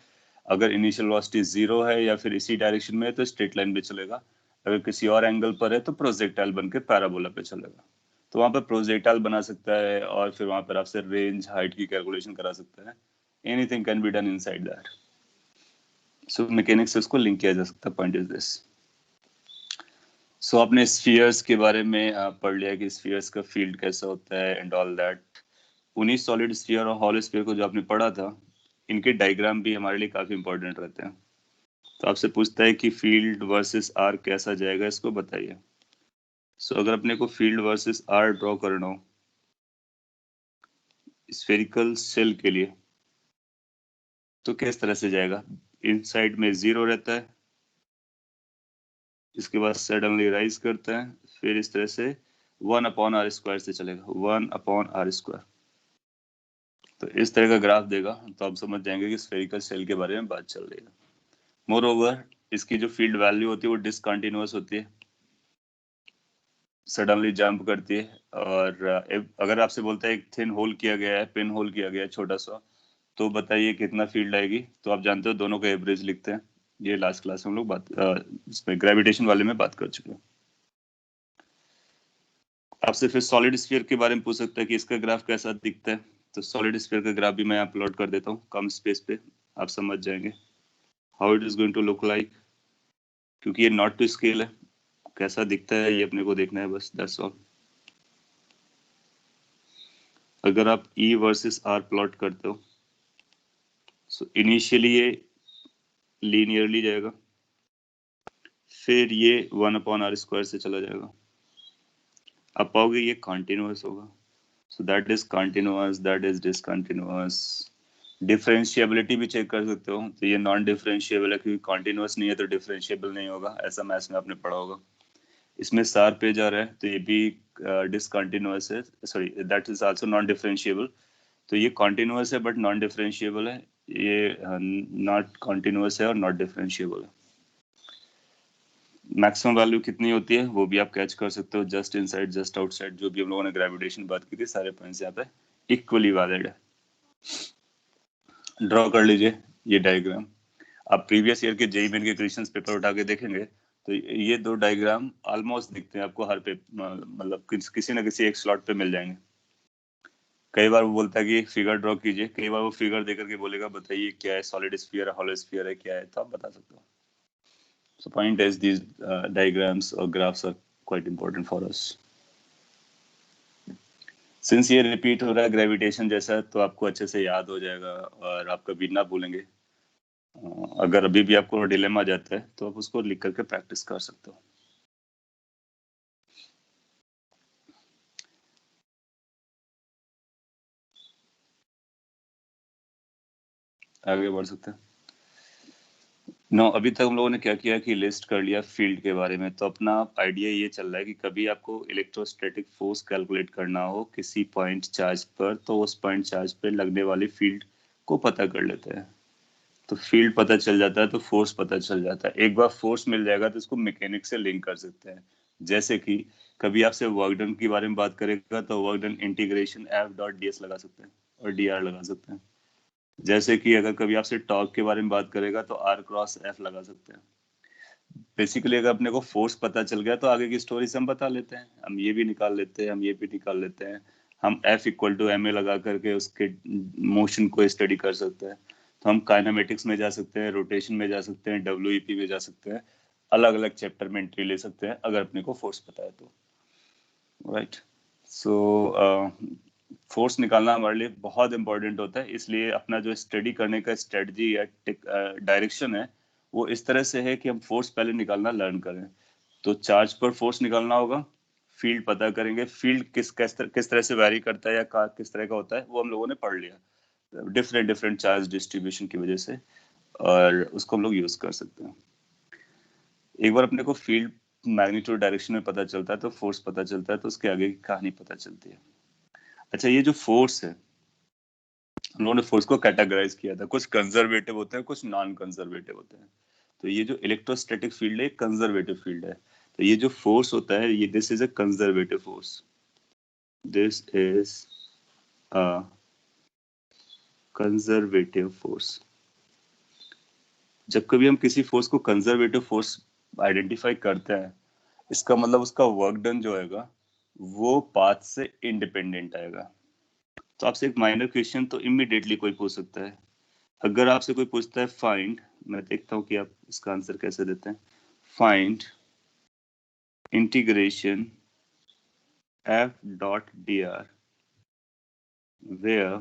अगर इनिशियल वेलोसिटी 0 है या फिर इसी डायरेक्शन में है तो स्ट्रेट लाइन पे चलेगा. अगर किसी और एंगल पर है तो प्रोजेक्टाइल बनकर पैराबोला पे चलेगा. तो वहां पर प्रोजेक्टाइल बना सकता है, और फिर वहां पर आपसे रेंज हाइट की कैलकुलेशन करा सकता है. Anything can be done inside that. So mechanics से उसको लिंक किया जा सकता है. Point is this. सो आपने स्फीयर्स के बारे में पढ़ लिया कि स्फीयर्स का फील्ड कैसा होता है एंड ऑल दैट. उन्हीं सॉलिड स्फीयर और हॉलो स्फीयर को जो आपने पढ़ा था, इनके डायग्राम भी हमारे लिए काफी इंपॉर्टेंट रहते हैं. तो आपसे पूछता है कि फील्ड वर्सेस आर कैसा जाएगा, इसको बताइए. सो अगर अपने को फील्ड वर्सेस आर ड्रॉ करना हो स्फेरिकल सेल के लिए, तो किस तरह से जाएगा. इनसाइड में 0 रहता है, इसके बाद सडनली राइज करता है, फिर इस तरह से 1/r² से चलेगा. 1/r². तो इस तरह का ग्राफ देगा तो आप समझ जाएंगे कि स्फेरिकल सेल के बारे में बात चल रही है. मोर ओवर, इसकी जो फील्ड वैल्यू होती है वो डिसकंटिन्यूअस होती है, सडनली जंप करती है. और अगर आपसे बोलता है एक थिन होल किया गया है, पिन होल किया गया है छोटा सा, तो बताइए कितना फील्ड आएगी. तो आप जानते हो दोनों का एवरेज लिखते हैं. ये लास्ट क्लास में हम लोग इसमें ग्रेविटेशन वाले में बात कर चुके हैं. आपसे फिर सॉलिड स्फीयर के बारे में पूछ सकता है कि इसका ग्राफ कैसा दिखता है. तो सॉलिड स्फीयर का ग्राफ भी मैं अपलोड कर देता हूँ कम स्पेस पे, आप समझ जाएंगे how it is going to look like. क्योंकि ये नॉट टू स्केल है, कैसा दिखता है ये अपने को देखना है बस, दैट्स ऑल. अगर आप E वर्सेस R प्लॉट करते हो, सो इनिशियली ये लीनियरली जाएगा, फिर ये 1/r² से चला जाएगा. आप पाओगे ये कॉन्टिन्यूअस होगा. So that is continuous, that is discontinuous. Differentiability भी चेक कर सकते हो. तो ये नॉन डिफरेंशिएबल है क्योंकि कॉन्टिन्यूअस नहीं है तो डिफरेंशिएबल नहीं होगा. ऐसा मैथ्स में आपने पढ़ा होगा. इसमें सार पे जा रहा है तो ये भी डिसकंटिन्यूअस है, sorry that is also known differentiable. तो ये कॉन्टिन्यूअस है बट नॉन डिफरेंशिएबल है. ये नॉट कॉन्टिन्यूअस है और नॉट डिफरेंशिएबल है. मैक्सिमम वैल्यू कितनी होती है वो भी आप कैच कर सकते हो. जस्ट इनसाइड, जस्ट आउटसाइड, जो भी हम लोगों ने ग्रेविटेशन बात की थी, सारे पॉइंट्स यहाँ पे इक्वली वैलिड है. ड्रॉ कर लीजिए ये डायग्राम. आप प्रीवियस ईयर के जेईई मेन के क्वेश्चंस पेपर उठा के देखेंगे तो ये दो डायग्राम ऑलमोस्ट दिखते हैं आपको हर पे, मतलब किसी ना किसी एक स्लॉट पे मिल जाएंगे. कई बार वो बोलता है कि एक फिगर ड्रॉ कीजिए, कई बार वो फिगर देकर के बोलेगा बताइए क्या है, सॉलिड स्फीयर है, हॉलो स्फीयर है, क्या है, तो आप बता सकते हो. So point is these diagrams or graphs are quite important for us. Since ये रिपीट हो रहा है ग्रेविटेशन जैसा, तो आपको अच्छे से याद हो जाएगा और आप कभी ना भूलेंगे. अगर अभी भी आपको डिलेमा आ जाता है तो आप उसको लिख करके प्रैक्टिस कर सकते हो. आगे बढ़ सकते हैं. नो, अभी तक हम लोगों ने क्या किया कि लिस्ट कर लिया फील्ड के बारे में. तो अपना आइडिया ये चल रहा है कि कभी आपको इलेक्ट्रोस्टैटिक फोर्स कैलकुलेट करना हो किसी पॉइंट चार्ज पर, तो उस पॉइंट चार्ज पर लगने वाली फील्ड को पता कर लेते हैं. तो फील्ड पता चल जाता है तो फोर्स पता चल जाता है. एक बार फोर्स मिल जाएगा तो इसको मैकेनिक्स से लिंक कर सकते हैं. जैसे कि कभी आपसे वर्क डन के बारे में बात करेगा तो वर्क डन इंटीग्रेशन F.ds लगा सकते हैं और dr लगा सकते हैं. जैसे कि अगर कभी आपसे टॉर्क के बारे में बात करेगा तो R×F लगा सकते हैं. बेसिकली अगर अपने को फोर्स पता चल गया तो आगे की स्टोरी से हम बता लेते हैं. हम ये भी निकाल लेते हैं, हम ये भी निकाल लेते हैं. हम F=ma लगा करके उसके मोशन को स्टडी कर सकते हैं. तो हम काइनेमेटिक्स में जा सकते हैं, रोटेशन में जा सकते हैं, WEP में जा सकते हैं, अलग अलग चैप्टर में एंट्री ले सकते हैं अगर अपने को फोर्स पता है तो. राइट. सो फोर्स निकालना हमारे लिए बहुत इंपॉर्टेंट होता है. इसलिए अपना जो स्टडी करने का स्ट्रेटजी या डायरेक्शन है वो इस तरह से है कि हम फोर्स पहले निकालना लर्न करें. तो चार्ज पर फोर्स निकालना होगा, फील्ड पता करेंगे. फील्ड किस तरह से वैरी करता है या किस तरह का होता है वो हम लोगों ने पढ़ लिया डिफरेंट डिफरेंट चार्ज डिस्ट्रीब्यूशन की वजह से, और उसको हम लोग यूज कर सकते हैं. एक बार अपने को फील्ड मैग्नीट्यूड डायरेक्शन में पता चलता है तो फोर्स पता चलता है, तो उसके आगे की कहानी पता चलती है. अच्छा, ये जो फोर्स है, हम लोगों ने फोर्स को कैटेगराइज किया था. कुछ कंजर्वेटिव होते हैं, कुछ नॉन कंजर्वेटिव होते हैं. तो ये जो इलेक्ट्रोस्टैटिक फील्ड है कंजर्वेटिव फील्ड है. तो ये जो फोर्स होता है ये this is a conservative force. This is a conservative force. जब कभी हम किसी फोर्स को कंजर्वेटिव फोर्स आइडेंटिफाई करते हैं, इसका मतलब उसका वर्क डन जो आएगा वो पाथ से इंडिपेंडेंट आएगा. तो आपसे एक माइनर क्वेश्चन तो इमीडिएटली कोई पूछ सकता है. अगर आपसे कोई पूछता है फाइंड मैं देखता हूँ कि आप इसका आंसर कैसे देते हैं. Find integration f.dr where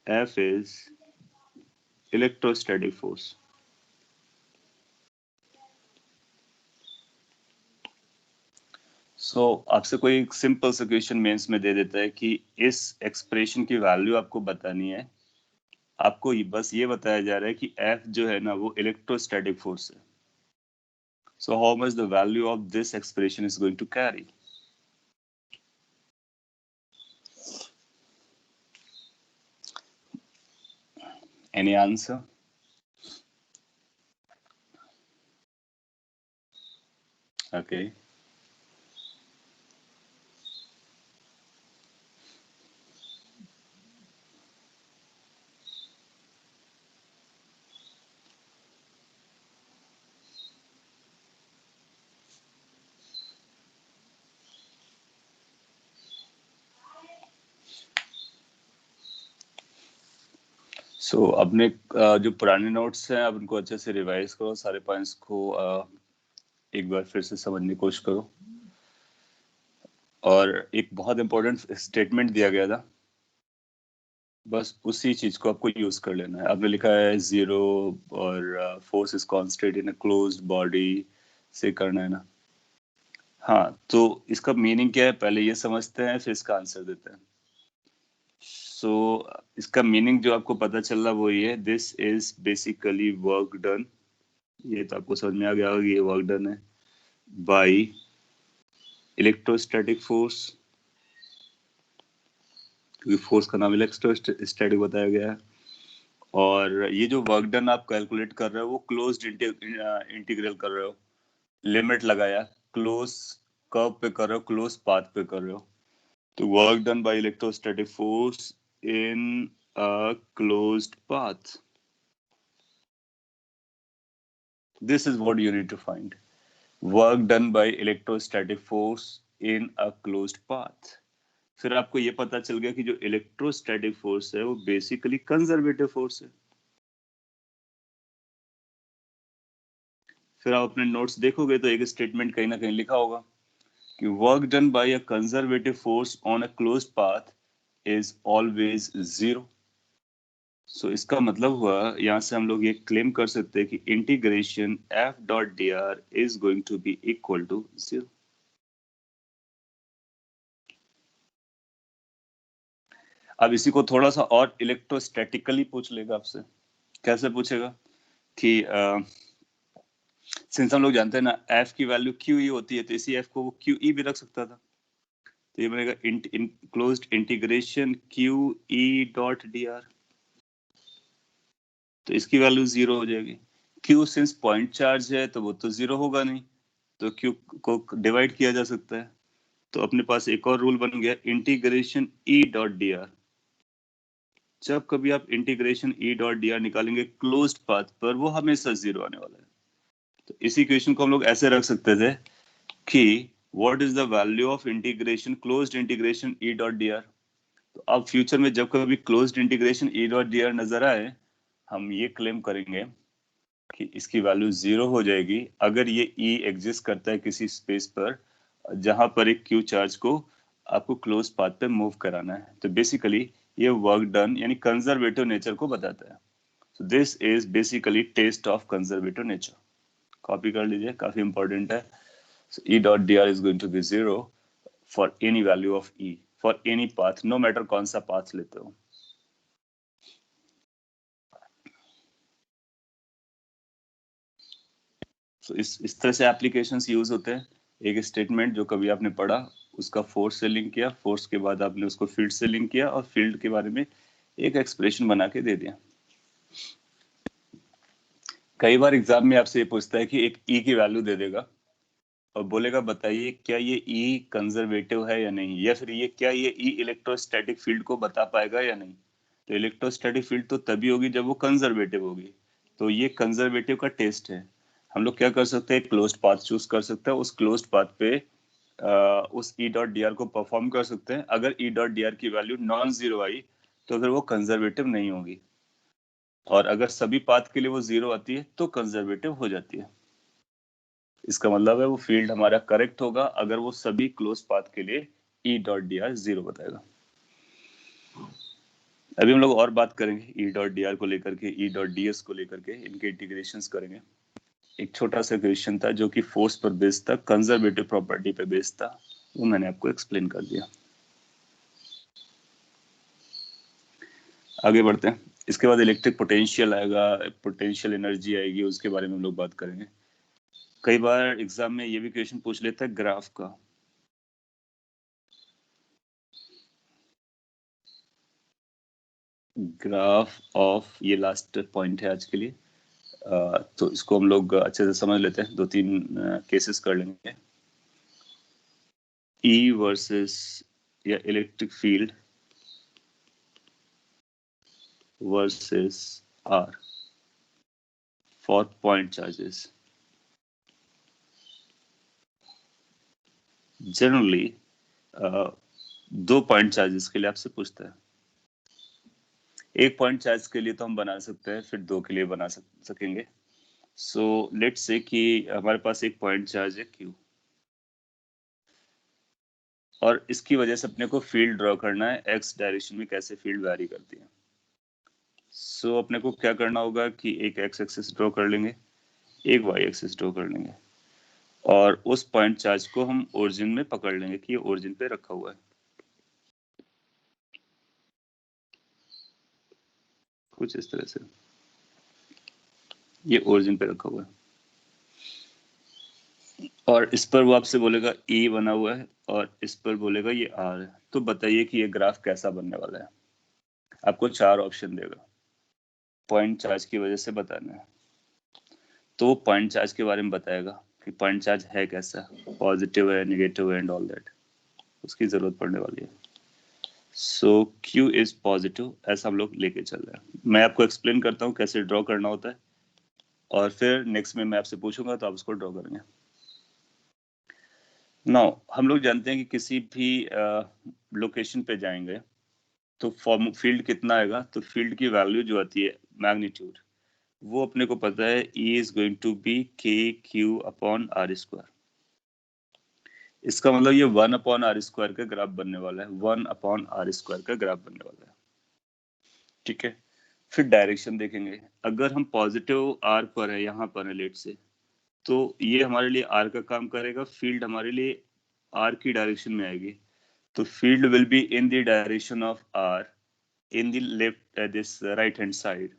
f is electrostatic force. सो आपसे कोई एक सिंपल सा क्वेश्चन मेंस में दे देता है कि इस एक्सप्रेशन की वैल्यू आपको बतानी है. आपको बस ये बताया जा रहा है कि F जो है ना वो इलेक्ट्रोस्टैटिक फोर्स है. So how much the value of this expression is going to carry. Any answer? Okay. So अपने जो पुराने नोट्स हैं आप उनको अच्छे से रिवाइज करो, सारे पॉइंट्स को एक बार फिर से समझने की कोशिश करो. और एक बहुत इंपॉर्टेंट स्टेटमेंट दिया गया था, बस उसी चीज को आपको यूज कर लेना है. आपने लिखा है 0 और force is constant in a closed body से करना है ना. हाँ, तो इसका मीनिंग क्या है पहले ये समझते हैं, फिर इसका आंसर देते हैं. सो इसका मीनिंग जो आपको पता चल रहा वो ये, this is basically work done. ये तो आपको समझ में आ गया होगा कि ये वर्क डन है बाय इलेक्ट्रोस्टैटिक फोर्स, क्योंकि फोर्स का नाम इलेक्ट्रोस्टैटिक बताया गया है. और ये जो वर्क डन आप कैलकुलेट कर रहे हो वो क्लोज्ड इंटीग्रल कर रहे हो, लिमिट लगाया, क्लोज कर्व पे कर रहे हो, क्लोज पाथ पे कर रहे हो. तो work done by electrostatic force in a closed path. This is what you need to find. Work done by electrostatic force in a closed path. फिर आपको ये पता चल गया कि जो इलेक्ट्रोस्टैटिक फोर्स है वो बेसिकली कंजर्वेटिव फोर्स है. फिर आप अपने नोट्स देखोगे तो एक स्टेटमेंट कहीं ना कहीं लिखा होगा कि work done bye a conservative force on a closed path is always 0. सो इसका मतलब हुआ, यहाँ से हम लोग ये क्लेम कर सकते हैं कि integration f.dr is going to be equal to 0. अब इसी को थोड़ा सा और इलेक्ट्रोस्टैटिकली पूछ लेगा आपसे. कैसे पूछेगा कि सिंस हम लोग जानते हैं ना f की वैल्यू QE होती है, तो इसी f को वो QE भी रख सकता था. तो ये बनेगा क्लोज्ड इंटीग्रेशन QE.dr. तो इसकी वैल्यू 0 हो जाएगी. Q सिंस पॉइंट चार्ज है तो वो तो 0 होगा नहीं, तो Q को डिवाइड किया जा सकता है. तो अपने पास एक और रूल बन गया, इंटीग्रेशन E.dr. जब कभी आप इंटीग्रेशन E.dr निकालेंगे क्लोज्ड पाथ पर, वो हमेशा 0 आने वाला है. तो इसी इक्वेशन को हम लोग ऐसे रख सकते थे कि what is the value of integration closed integration E.dr. तो अब फ्यूचर में जब कभी क्लोज्ड इंटीग्रेशन E.dr नजर आए, हम ये क्लेम करेंगे कि इसकी वैल्यू 0 हो जाएगी अगर ये E एग्जिस्ट करता है किसी स्पेस पर जहां पर एक Q चार्ज को आपको क्लोज पाथ पे मूव कराना है. तो बेसिकली ये वर्क डन यानी कंजर्वेटिव नेचर को बताता है. So this is basically test of conservative nature. Copy कर लीजिए, काफी इंपॉर्टेंट है. So E.dr is going to be 0 for any value of E, for any path, no matter कौन सा path लेते हो. So इस तरह से एप्लीकेशंस यूज होते हैं. एक स्टेटमेंट जो कभी आपने पढ़ा उसका फोर्स से लिंक किया, फोर्स के बाद आपने उसको फील्ड से लिंक किया और फील्ड के बारे में एक एक्सप्रेशन बना के दे दिया. कई बार एग्जाम में आपसे ये पूछता है कि एक E की वैल्यू दे देगा और बोलेगा बताइए क्या ये E कंजर्वेटिव है या नहीं, या फिर ये क्या ये E इलेक्ट्रोस्टैटिक फील्ड को बता पाएगा या नहीं. तो इलेक्ट्रोस्टैटिक फील्ड तो तभी होगी जब वो कंजर्वेटिव होगी. तो ये कंजर्वेटिव का टेस्ट है. हम लोग क्या कर सकते हैं, क्लोज्ड पाथ चूज कर सकते हैं, उस क्लोज्ड पाथ पे उस E.dr को परफॉर्म कर सकते हैं. अगर E.dr की वैल्यू नॉन जीरो आई तो फिर वो कंजर्वेटिव नहीं होगी. और अगर सभी पाथ के लिए वो 0 आती है तो कंजर्वेटिव हो जाती है। इसका मतलब है वो फील्ड हमारा करेक्ट होगा अगर वो सभी क्लोज पाथ के लिए E.dr 0 बताएगा। अभी हम लोग और बात करेंगे E.dr को लेकर के, E.ds को लेकर के, इनके इंटीग्रेशंस करेंगे। एक छोटा सा क्वेश्चन था जो कि फोर्स पर बेस्ड था, कंजर्वेटिव प्रॉपर्टी पे बेस्ड था, वो मैंने आपको एक्सप्लेन कर दिया। आगे बढ़ते हैं। इसके बाद इलेक्ट्रिक पोटेंशियल आएगा, पोटेंशियल एनर्जी आएगी, उसके बारे में हम लोग बात करेंगे। कई बार एग्जाम में ये भी क्वेश्चन पूछ लेता है ग्राफ का। ग्राफ ऑफ, ये लास्ट पॉइंट है आज के लिए, तो इसको हम लोग अच्छे से समझ लेते हैं। 2-3 केसेस कर लेंगे। E वर्सेस या electric field versus R for point charges. Generally 2 point charges के लिए आपसे पूछता है। एक पॉइंट चार्ज के लिए तो हम बना सकते हैं, फिर 2 के लिए बना सकेंगे। सो लेट्स से कि हमारे पास एक पॉइंट चार्ज है Q, और इसकी वजह से अपने को फील्ड ड्रॉ करना है, x डायरेक्शन में कैसे फील्ड वैरी करती है। सो अपने को क्या करना होगा कि एक x एक्सिस ड्रॉ कर लेंगे, एक y एक्सिस ड्रॉ कर लेंगे, और उस पॉइंट चार्ज को हम ओरिजिन में पकड़ लेंगे कि ये ओरिजिन पे रखा हुआ है, कुछ इस तरह से। ये ओरिजिन पे रखा हुआ है और इस पर वो आपसे बोलेगा E बना हुआ है और इस पर बोलेगा ये R है। तो बताइए कि ये ग्राफ कैसा बनने वाला है। आपको 4 ऑप्शन देगा, पॉइंट चार्ज की वजह से बताना है। तो वो पॉइंट चार्ज के बारे में बताएगा कि पॉइंट चार्ज है कैसा, पॉजिटिव है, नेगेटिव है एंड ऑल दैट, उसकी जरूरत पड़ने वाली है। सो Q इज पॉजिटिव, ऐसा हम लोग लेके चल रहे हैं। मैं आपको एक्सप्लेन करता हूँ कैसे ड्रॉ करना होता है, और फिर नेक्स्ट में मैं आपसे पूछूंगा तो आप उसको ड्रॉ करेंगे। नाउ हम लोग जानते हैं कि किसी भी लोकेशन पे जाएंगे तो फॉर्म फील्ड कितना आएगा, तो फील्ड की वैल्यू जो आती है मैग्नीट्यूड, वो अपने को पता है E is going to be KQ upon R square. इसका मतलब ये 1 अपॉन R स्क्वायर का ग्राफ बनने वाला है, 1 अपॉन R स्क्वायर का ग्राफ बनने वाला है। ठीक है, फिर डायरेक्शन देखेंगे। अगर हम पॉजिटिव R पर है, यहाँ पर है लेट से, तो ये हमारे लिए R का काम करेगा, फील्ड हमारे लिए R की डायरेक्शन में आएगी, तो field will be in the direction of R in the left this right hand side.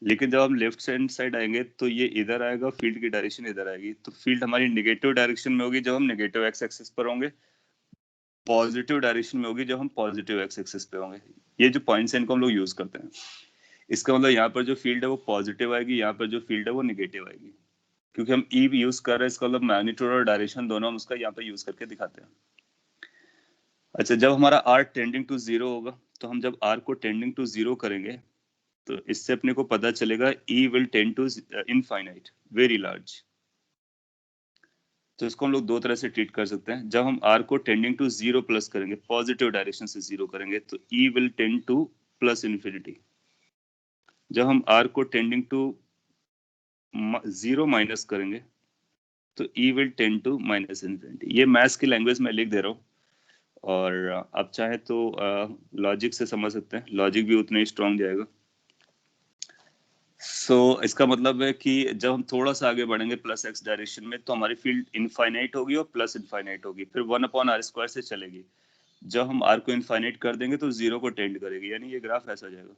लेकिन जब हम लेफ्ट हैंड साइड आएंगे तो ये इधर आएगा, फील्ड की डायरेक्शन इधर आएगी, तो फील्ड हमारी नेगेटिव डायरेक्शन में होगी जब हम नेगेटिव एक्स एक्सिस पर होंगे, पॉजिटिव डायरेक्शन में होगी जब हम पॉजिटिव एक्स एक्सिस पे होंगे। ये जो पॉइंट्स हैं इनको हम लोग यूज करते हैं। इसका मतलब यहाँ पर जो फील्ड है वो पॉजिटिव आएगी, यहाँ पर जो फील्ड है वो नेगेटिव आएगी, क्योंकि हम ई भी यूज कर रहे हैं। इसका मतलब मैग्नीट्यूड और डायरेक्शन दोनों हम उसका यहाँ पर यूज करके दिखाते हैं। अच्छा, जब हमारा r टेंडिंग टू 0 होगा, तो हम जब r को टेंडिंग टू 0 करेंगे तो इससे अपने को पता चलेगा E will tend to infinite, very large. तो इसको हम लोग 2 तरह से ट्रीट कर सकते हैं। जब हम R को टेंडिंग टू 0 प्लस करेंगे, पॉजिटिव डायरेक्शन से 0 करेंगे, तो E will tend two plus infinity. जब हम R को टेंडिंग टू 0 माइनस करेंगे तो E will tend to minus infinity. ये मैथ्स की लैंग्वेज में लिख दे रहा हूँ, और आप चाहे तो लॉजिक से समझ सकते हैं, लॉजिक भी उतना ही स्ट्रांग जाएगा। इसका मतलब है कि जब हम थोड़ा सा आगे बढ़ेंगे प्लस एक्स डायरेक्शन में, तो हमारी फील्ड इनफाइनाइट होगी और प्लस इनफाइनाइट होगी, फिर 1 अपॉन R स्क्वायर से चलेगी। जब हम R को इनफाइनाइट कर देंगे तो 0 को टेंड करेगी, यानी ये ग्राफ ऐसा जाएगा।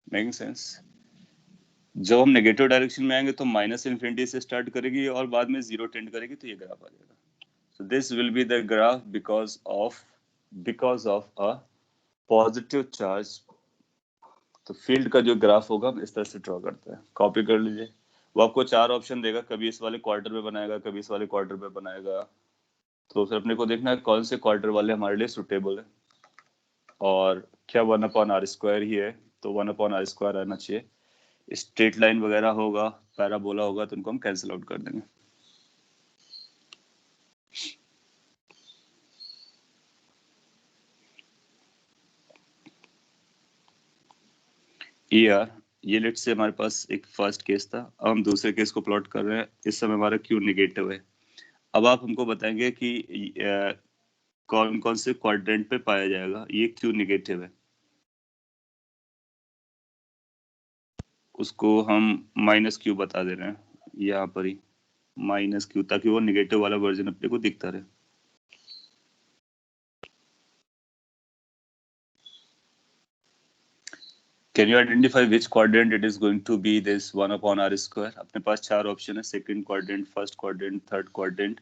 Making sense? जब हम नेगेटिव डायरेक्शन में आएंगे तो माइनस इन्फिनिटी से स्टार्ट करेगी और बाद में 0 टेंड करेगी, तो ये ग्राफ आ जाएगा। So this will be the graph because of a positive charge. तो फील्ड का जो ग्राफ होगा हम इस तरह से ड्रॉ करते हैं। कॉपी कर लीजिए। वो आपको 4 ऑप्शन देगा, कभी इस वाले क्वार्टर में बनाएगा, कभी इस वाले क्वार्टर में बनाएगा। तो फिर अपने को देखना है कौन से क्वार्टर वाले हमारे लिए सुटेबल है, और क्या 1 अपॉन R स्क्वायर ही है, तो 1 अपॉन R स्क्वायर आना चाहिए। स्ट्रेट लाइन वगैरह होगा, पैराबोला होगा, तो उनको हम कैंसिल आउट कर देंगे। यार ये लेट से हमारे पास एक फर्स्ट केस था, अब हम दूसरे केस को प्लॉट कर रहे हैं। इस समय हमारा क्यू नेगेटिव है। अब आप हमको बताएंगे कि कौन कौन से क्वाड्रेंट पे पाया जाएगा ये क्यू नेगेटिव है। उसको हम माइनस क्यू बता दे रहे हैं यहाँ पर ही, माइनस क्यू, ताकि वो नेगेटिव वाला वर्जन अपने को दिखता रहे। Can you identify which quadrant it is going to be this 1 upon r square? अपने पास चार ऑप्शन है, second quadrant, first quadrant, third quadrant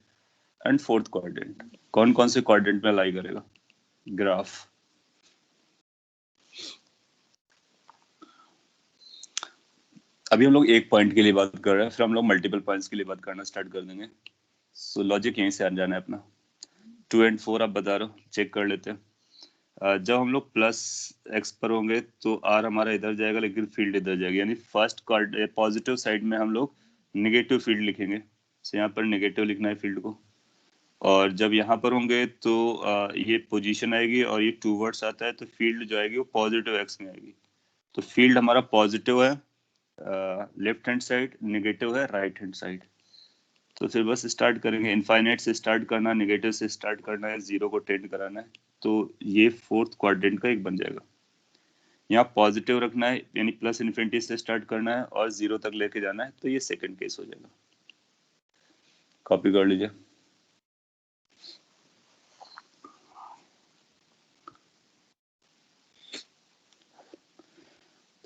and fourth quadrant. कौन कौन से क्वाड्रेंट में लाई करेगा ग्राफ? अभी हम लोग एक पॉइंट के लिए बात कर रहे हैं, फिर हम लोग मल्टीपल पॉइंट्स के लिए बात करना स्टार्ट कर देंगे। सो लॉजिक यहीं से आ जाना है अपना। 2 and 4 आप बता रहे हो, चेक कर लेते हैं। जब हम लोग प्लस एक्स पर होंगे तो आर हमारा इधर जाएगा लेकिन फील्ड इधर जाएगी, यानी फर्स्ट पॉजिटिव साइड में हम लोग नेगेटिव फील्ड लिखेंगे। तो यहाँ पर नेगेटिव लिखना है फील्ड को। और जब यहाँ पर होंगे तो ये पोजीशन आएगी और ये टूवर्ड्स आता है, तो फील्ड जो आएगी वो पॉजिटिव एक्स में आएगी। तो फील्ड हमारा पॉजिटिव है लेफ्ट हैंड साइड, नेगेटिव है राइट हैंड साइड। तो फिर बस स्टार्ट करेंगे, इनफाइनाइट से स्टार्ट करना, नेगेटिव से स्टार्ट करना है, जीरो को टेंड कराना है। तो ये फोर्थ क्वाड्रेंट का एक बन जाएगा। यहाँ पॉजिटिव रखना है यानी प्लस इन्फिनिटी से स्टार्ट करना है और जीरो तक लेके जाना है, तो ये सेकंड केस हो जाएगा। कॉपी कर लीजिए।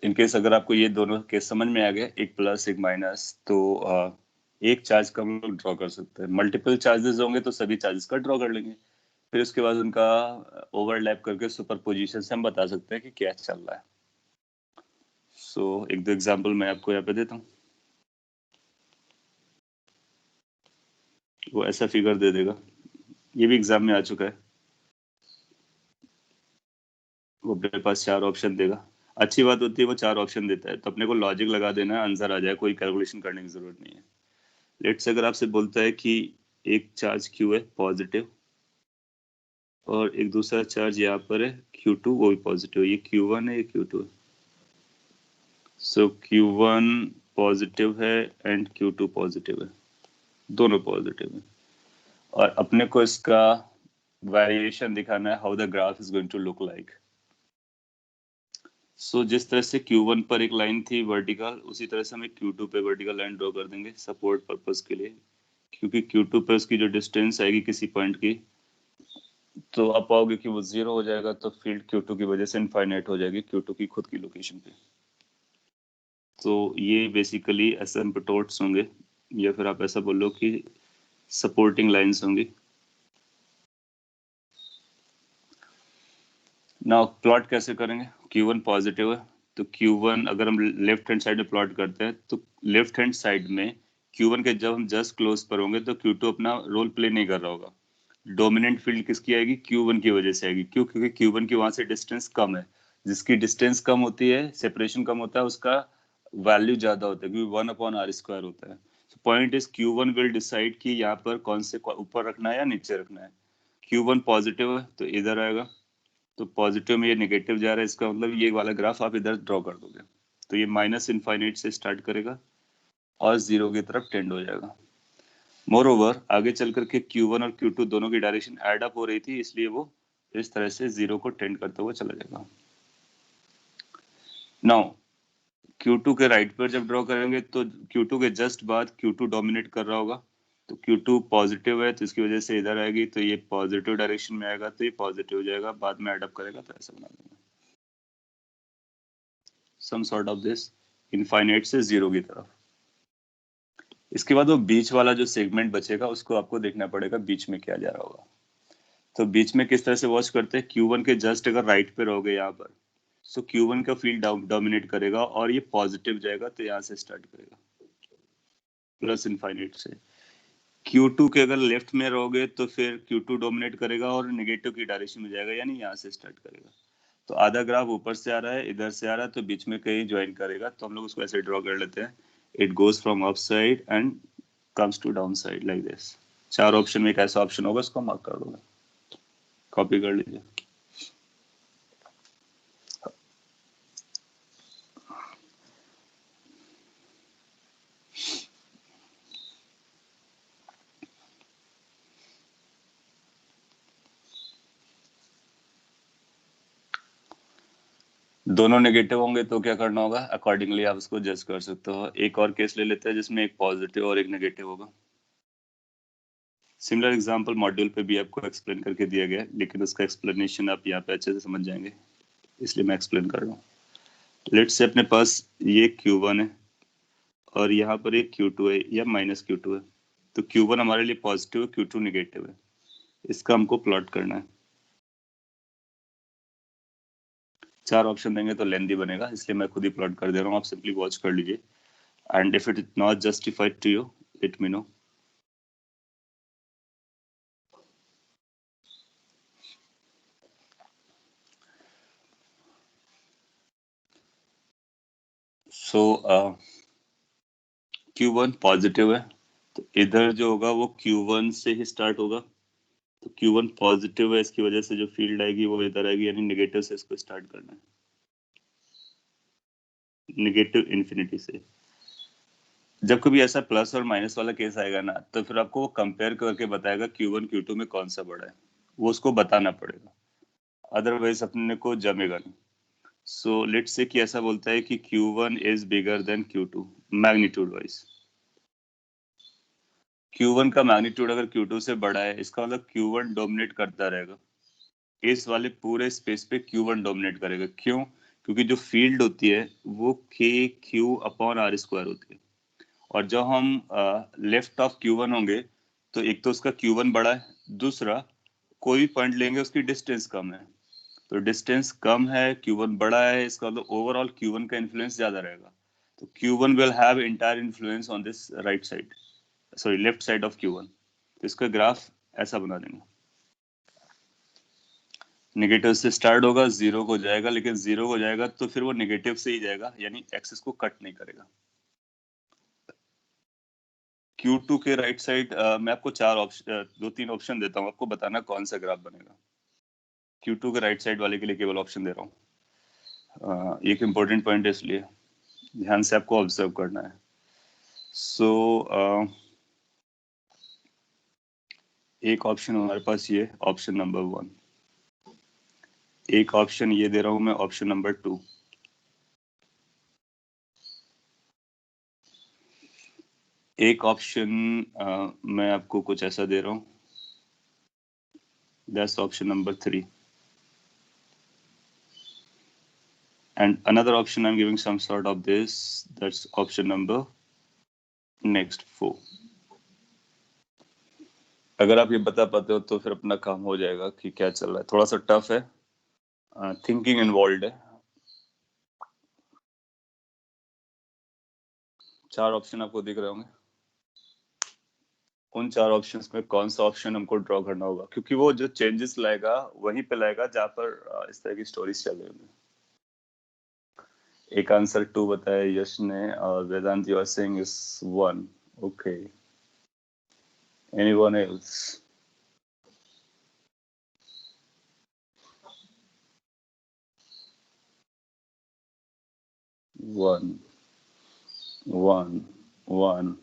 इनकेस अगर आपको ये दोनों केस समझ में आ गए, एक प्लस एक माइनस, तो एक चार्ज का हम लोग ड्रॉ कर सकते हैं। मल्टीपल चार्जेस होंगे तो सभी चार्जेस का ड्रॉ कर लेंगे, फिर उसके बाद उनका ओवरलैप करके सुपरपोजिशन से हम बता सकते हैं कि क्या चल रहा है। सो एक दो एग्जांपल मैं आपको यहाँ पे देता हूँ। वो ऐसा फिगर दे देगा, ये भी एग्जाम में आ चुका है। वो अपने पास चार ऑप्शन देगा। अच्छी बात होती है वो चार ऑप्शन देता है, तो अपने को लॉजिक लगा देना है, आंसर आ जाए, कोई कैलकुलेशन करने की जरूरत नहीं है। लेट्स अगर आपसे बोलता है कि एक चार्ज क्यू है पॉजिटिव और एक दूसरा चार्ज यहाँ पर है Q2, वो भी पॉजिटिव, ये Q1 है ये Q2 है। सो Q1 पॉजिटिव है एंड Q2 पॉजिटिव है, दोनों पॉजिटिव है। और अपने को इसका वेरिएशन दिखाना है, how the graph is going to look like. So जिस तरह से Q1 पर एक लाइन थी वर्टिकल, उसी तरह से हम एक Q2 पे वर्टिकल लाइन ड्रॉ कर देंगे सपोर्ट पर्पस के लिए, क्योंकि Q2 पे उसकी जो डिस्टेंस आएगी किसी पॉइंट की, तो आप पाओगे कि वो जीरो हो जाएगा, तो फील्ड Q2 की वजह से इनफाइनाइट हो जाएगी Q2 की खुद की लोकेशन पे। तो ये बेसिकली एसिम्पटोट्स होंगे, या फिर आप ऐसा बोलो कि सपोर्टिंग लाइंस होंगी। नाउ प्लॉट कैसे करेंगे? Q1 पॉजिटिव है तो Q1 अगर हम लेफ्ट हैंड साइड में प्लॉट करते हैं तो लेफ्ट हैंड साइड में Q1 के जब हम जस्ट क्लोज पर होंगे तो Q2 अपना रोल प्ले नहीं कर रहा होगा। डोमिनेंट फील्ड किसकी आएगी? Q1 की वजह से आएगी। क्यों? क्योंकि Q1 की वहां से डिस्टेंस कम है। जिसकी डिस्टेंस कम होती है, सेपरेशन कम होता है, उसका वैल्यू ज्यादा होता है, क्योंकि 1 अपॉन आर स्क्वायर होता है। Point is Q1 will decide कि यहाँ पर कौन से ऊपर रखना है या नीचे रखना है। Q1 पॉजिटिव है तो इधर आएगा, तो पॉजिटिव में ये नेगेटिव जा रहा है, इसका मतलब ये वाला ग्राफ आप इधर ड्रॉ कर दोगे, तो ये माइनस इनफाइनाइट से स्टार्ट करेगा और जीरो की तरफ टेंड हो जाएगा। मोर ओवर आगे चल करके Q1 और Q2 दोनों की डायरेक्शन एड अप हो रही थी, इसलिए वो इस तरह से जीरो को टेंड करते हुए चला जाएगा। नाउ Q2 के राइट पर जब ड्रॉ करेंगे तो Q2 के जस्ट बाद Q2 डोमिनेट कर रहा होगा, तो Q2 पॉजिटिव है तो इसकी वजह से इधर आएगी, तो ये पॉजिटिव डायरेक्शन में आएगा, तो ये पॉजिटिव हो जाएगा, बाद में एडअप करेगा, तो ऐसा बना देंगे some sort of this infinite से जीरो की तरफ। इसके बाद वो बीच वाला जो सेगमेंट बचेगा उसको आपको देखना पड़ेगा बीच में क्या जा रहा होगा। तो बीच में किस तरह से वॉच करते हैं? Q1 के जस्ट अगर राइट पे रहोगे यहाँ पर, सो Q1 का फील्ड डोमिनेट करेगा और ये पॉजिटिव जाएगा, तो यहाँ से स्टार्ट करेगा प्लस इनफाइनाइट से। Q2 के अगर लेफ्ट में रहोगे तो फिर Q2 डोमिनेट करेगा और नेगेटिव की डायरेक्शन में जाएगा, यानी यहाँ से स्टार्ट करेगा। तो आधा ग्राफ ऊपर से आ रहा है, इधर से आ रहा है, तो बीच में कहीं ज्वाइन करेगा, तो हम लोग उसको ऐसे ड्रॉ कर लेते हैं, it goes from up side and comes to down side like this. चार ऑप्शन में एक ऐसा ऑप्शन होगा, उसको मार्क कर दोगे, कॉपी कर लीजिए। दोनों नेगेटिव होंगे तो क्या करना होगा, अकॉर्डिंगली आप उसको जज कर सकते हो। एक और केस ले लेते हैं जिसमें एक पॉजिटिव और एक नेगेटिव होगा। सिमिलर एग्जांपल मॉड्यूल पे भी आपको एक्सप्लेन करके दिया गया है, लेकिन उसका एक्सप्लेनेशन आप यहाँ पे अच्छे से समझ जाएंगे, इसलिए मैं एक्सप्लेन कर रहा हूँ। लेट्स से अपने पास ये Q1 है और यहाँ पर एक Q2 है या माइनस Q2 है। तो Q1 हमारे लिए पॉजिटिव है, Q2 नेगेटिव है। इसका हमको प्लॉट करना है। 4 ऑप्शन देंगे तो लेंथी बनेगा, इसलिए मैं खुद ही प्लॉट कर दे रहा हूँ, आप सिंपली वॉच कर लीजिए। And if it is not justified to you, let me know. So Q1 positive है, तो इधर जो होगा वो Q1 से ही स्टार्ट होगा। तो Q1 पॉजिटिव है, इसकी वजह से जो फील्ड आएगी वो इधर आएगी, यानी नेगेटिव से इसको स्टार्ट करना है, नेगेटिव इन्फिनिटी से। जब कभी ऐसा प्लस और माइनस वाला केस आएगा ना, तो फिर आपको वो कंपेयर करके बताएगा Q1 Q2 में कौन सा बड़ा है, वो उसको बताना पड़ेगा, अदरवाइज अपने को जमेगा नहीं। सो लेट्स से कि ऐसा बोलता है कि Q1 is bigger than Q2 magnitude wise. Q1 का मैग्नीट्यूड अगर Q2 से बड़ा है, इसका मतलब Q1 डोमिनेट करता रहेगा, इस वाले पूरे स्पेस पे Q1 डोमिनेट करेगा। क्यों? क्योंकि जो फील्ड होती है वो KQ/R² होती है, और जब हम लेफ्ट ऑफ Q1 होंगे तो एक तो उसका Q1 बड़ा है, दूसरा कोई भी पॉइंट लेंगे उसकी डिस्टेंस कम है। तो डिस्टेंस कम है, Q1 बड़ा है, इसका मतलब ओवरऑल Q1 का इन्फ्लुएंस ज्यादा रहेगा। तो Q1 will have entire influence on this right side, sorry left side of Q1। तो इसका ग्राफ ऐसा बना देंगे, नेगेटिव से स्टार्ट होगा, जीरो को जाएगा, लेकिन जीरो को जाएगा तो फिर वो नेगेटिव से ही जाएगा, यानी एक्सिस को कट नहीं करेगा। Q2 के राइट साइड मैं आपको 2-3 ऑप्शन देता हूँ, आपको बताना कौन सा ग्राफ बनेगा। Q2 के राइट साइड वाले के लिए केवल ऑप्शन दे रहा हूँ, एक इम्पोर्टेंट पॉइंट है, इसलिए ध्यान से आपको ऑब्जर्व करना है। सो एक ऑप्शन हमारे पास ये ऑप्शन नंबर 1, एक ऑप्शन ये दे रहा हूं मैं ऑप्शन नंबर 2, एक ऑप्शन मैं आपको कुछ ऐसा दे रहा हूं, that's option number 3, and another option I'm giving some sort of this, that's option number next 4। अगर आप ये बता पाते हो तो फिर अपना काम हो जाएगा कि क्या चल रहा है। थोड़ा सा टफ है, थिंकिंग इन्वॉल्व है। 4 ऑप्शन आपको दिख रहे होंगे, उन 4 ऑप्शंस में कौन सा ऑप्शन हमको ड्रॉ करना होगा, क्योंकि वो जो चेंजेस लाएगा वहीं पे लाएगा जहां पर इस तरह की स्टोरीज चल रही होंगी। एक आंसर 2 बताया यश ने, और Vedant you are saying is 1। Okay, anyone else? 1 1 1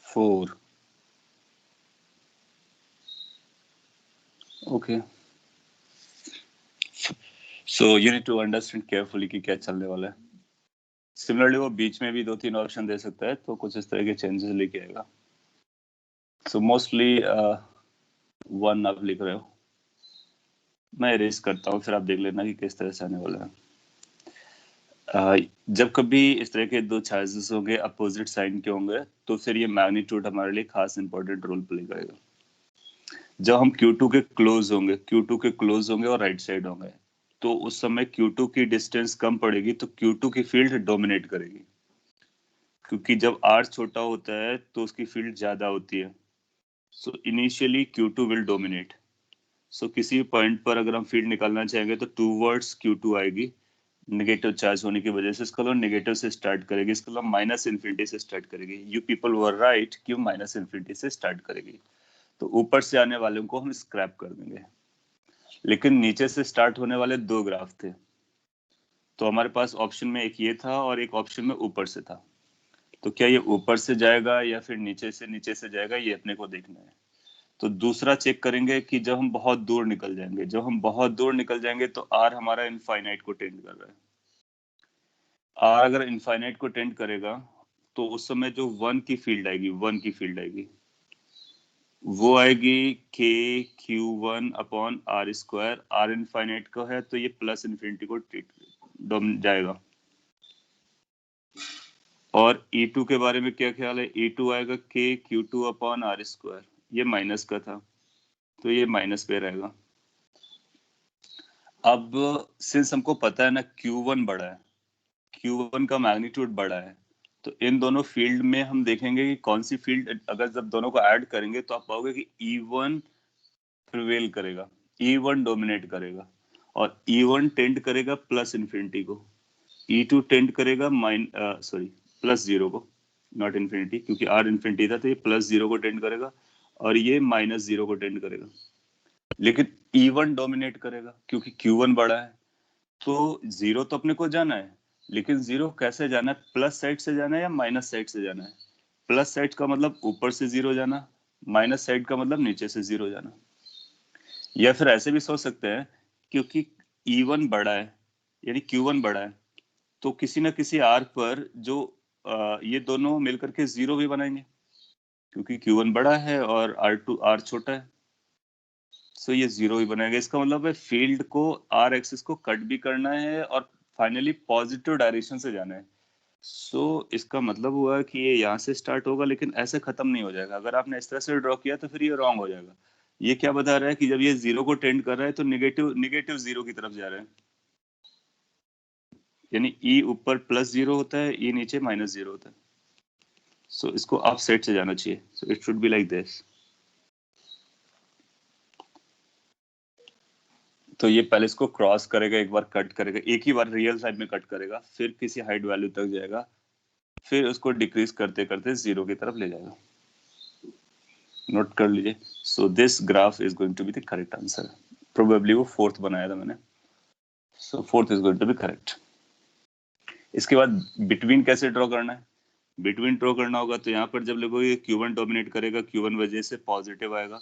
4। Okay, so you need to understand carefully कि क्या चलने वाला है। सिमिलरली वो बीच में भी 2-3 ऑप्शन दे सकता है, तो कुछ इस तरह के चेंजेस लेके आएगा। सो मोस्टली 1 आप लिख रहे हो, मैं इरेज करता हूँ, फिर आप देख लेना कि किस तरह से आने वाला है। जब कभी इस तरह के 2 चार्जेस होंगे, अपोजिट साइन के होंगे, तो फिर ये मैग्नीट्यूड हमारे लिए खास इंपॉर्टेंट रोल प्ले करेगा। जब हम Q2 के क्लोज होंगे और राइट साइड होंगे, तो उस समय Q2 की डिस्टेंस कम पड़ेगी, तो Q2 की फील्ड डोमिनेट करेगी, क्योंकि जब R छोटा होता है तो उसकी फील्ड ज्यादा होती है। So initially Q2 will dominate. So किसी पॉइंट पर अगर हम फील्ड निकालना चाहेंगे तो टूवर्ड्स Q2 आएगी, नेगेटिव चार्ज होने की वजह से। इसका मतलब नेगेटिव से स्टार्ट करेगी, इसका मतलब माइनस इन्फिनिटी से स्टार्ट करेगी। यू पीपल वर राइट, क्यों माइनस इन्फिनिटी से स्टार्ट करेगी। तो ऊपर से आने वाले को हम स्क्रैप कर देंगे, लेकिन नीचे से स्टार्ट होने वाले 2 ग्राफ थे, तो हमारे पास ऑप्शन में एक ये था और एक ऑप्शन में ऊपर से था। तो क्या ये ऊपर से जाएगा या फिर नीचे से जाएगा, ये अपने को देखना है। तो दूसरा चेक करेंगे कि जब हम बहुत दूर निकल जाएंगे, जब हम बहुत दूर निकल जाएंगे तो आर हमारा इनफाइनाइट को टेंड कर रहा है। आर अगर इनफाइनाइट को टेंड करेगा तो उस समय जो वन की फील्ड आएगी वो आएगी K Q one upon R square. R infinite को है तो ये प्लस इन्फिनिटी को जाएगा। और E2 के बारे में क्या ख्याल है? E2 आएगा K Q two upon R square, ये माइनस का था तो ये माइनस पे रहेगा। अब सिंस हमको पता है ना Q1 बड़ा है, Q1 का मैग्नीट्यूड बड़ा है, तो इन दोनों फील्ड में हम देखेंगे कि कौन सी फील्ड, अगर जब दोनों को ऐड करेंगे तो आप पाओगे कि E1 प्रिवेल करेगा, E1 डोमिनेट करेगा, और E1 टेंड करेगा प्लस इन्फिनिटी को, E2 टेंड करेगा प्लस जीरो को, नॉट इन्फिनिटी, क्योंकि आर इन्फिनिटी था तो ये प्लस जीरो को टेंड करेगा और ये माइनस जीरो को टेंड करेगा। लेकिन E1 डोमिनेट करेगा क्योंकि Q1 बड़ा है, तो जीरो तो अपने को जाना है, लेकिन जीरो कैसे जाना है? प्लस साइड से जाना है या माइनस साइड से जाना है? प्लस साइड का मतलब ऊपर से जीरो जाना, माइनस साइड का मतलब नीचे से जीरो जाना। या फिर ऐसे भी सोच सकते हैं क्योंकि E1 बड़ा है यानी Q1 बड़ा है, तो किसी ना किसी आर पर जो ये दोनों मिलकर के जीरो भी बनाएंगे, क्योंकि Q1 बड़ा है और R छोटा है, सो ये जीरो ही बनाएगा। इसका मतलब है फील्ड को आर एक्सिस को कट भी करना है और फाइनली पॉजिटिव डायरेक्शन से जाना है। सो इसका मतलब हुआ कि ये यहाँ से स्टार्ट होगा लेकिन ऐसे खत्म नहीं हो जाएगा। अगर आपने इस तरह से ड्रॉ किया तो फिर ये रॉन्ग हो जाएगा। ये क्या बता रहा है कि जब ये जीरो को टेंड कर रहा है तो निगेटिव जीरो की तरफ जा रहा है, यानी ई ऊपर प्लस जीरो होता है, ई नीचे माइनस जीरो होता है। सो इसको आप सेट से जाना चाहिए। So it should be like this. तो ये पहले इसको क्रॉस करेगा, एक बार कट करेगा, एक ही बार रियल साइड में कट करेगा, फिर किसी हाइट वैल्यू तक जाएगा, फिर उसको डिक्रीज करते करते जीरो की तरफ ले जाएगा। नोट कर लीजिए। So this graph is going to be the correct answer. Probably वो फोर्थ बनाया था मैंने, so fourth is going to be correct. इसके बाद बिटवीन कैसे ड्रॉ करना है? बिटवीन ड्रॉ करना होगा तो यहाँ पर जब लोगोगे Q1 डोमिनेट करेगा, Q1 वजह से पॉजिटिव आएगा,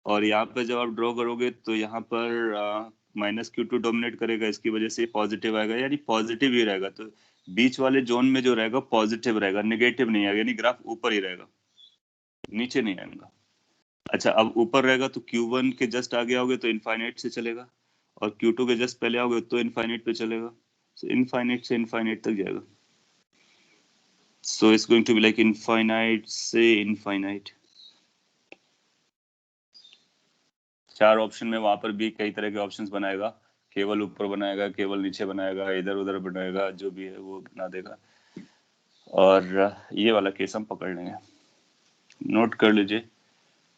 और यहाँ पर जब आप ड्रॉ करोगे तो यहाँ पर माइनस Q2 डोमिनेट करेगा, इसकी वजह से पॉजिटिव आएगा, यानी पॉजिटिव ही रहेगा। तो बीच वाले जोन में जो रहेगा पॉजिटिव रहेगा, नेगेटिव नहीं आएगा, यानी ग्राफ ऊपर ही रहेगा, नीचे नहीं आएगा। अच्छा, अब ऊपर रहेगा तो Q1 के जस्ट आगे आओगे तो इनफाइनाइट से चलेगा, और Q2 के जस्ट पहले आओगे तो इनफाइनाइट पे चलेगा, so इनफाइनाइट से इनफाइनाइट तक जाएगा। So it's going to be like infinite से infinite। चार ऑप्शन में वहां पर भी कई तरह के ऑप्शंस बनाएगा, केवल ऊपर बनाएगा, केवल नीचे बनाएगा, इधर उधर बनाएगा, जो भी है वो बना देगा। और ये वाला केस हम पकड़ लेंगे, नोट कर लीजिए।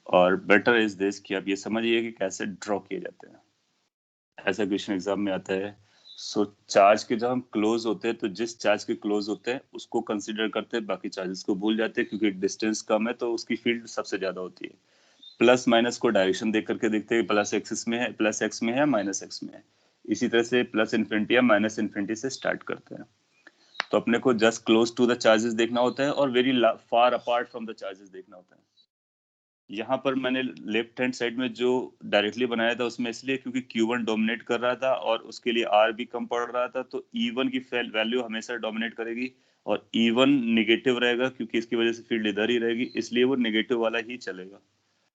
और बेटर इज दिस कि आप ये समझिए कि कैसे ड्रॉ किए जाते हैं। ऐसा क्वेश्चन एग्जाम में आता है। सो चार्ज के जब हम क्लोज होते हैं तो जिस चार्ज के क्लोज होते हैं उसको कंसीडर करते हैं, बाकी चार्जेस को भूल जाते हैं, क्योंकि डिस्टेंस कम है तो उसकी फील्ड सबसे ज्यादा होती है। प्लस माइनस को डायरेक्शन देख करके देखते हैं, प्लस एक्सिस में है, प्लस एक्स में है, माइनस एक्स में है। इसी तरह से प्लस इन्फिनिटी या माइनस इन्फिनिटी से स्टार्ट करते हैं। तो अपने को just close to the charges देखना होता है और very far apart from the charges देखना होता है। यहाँ पर मैंने लेफ्ट हैंड साइड में जो डायरेक्टली बनाया था उसमें इसलिए क्योंकि Q1 डोमिनेट कर रहा था और उसके लिए R भी कम पड़ रहा था, तो E1 की वैल्यू हमेशा डोमिनेट करेगी, और E1 निगेटिव रहेगा क्योंकि इसकी वजह से फील्ड इधर ही रहेगी, इसलिए वो निगेटिव वाला ही चलेगा।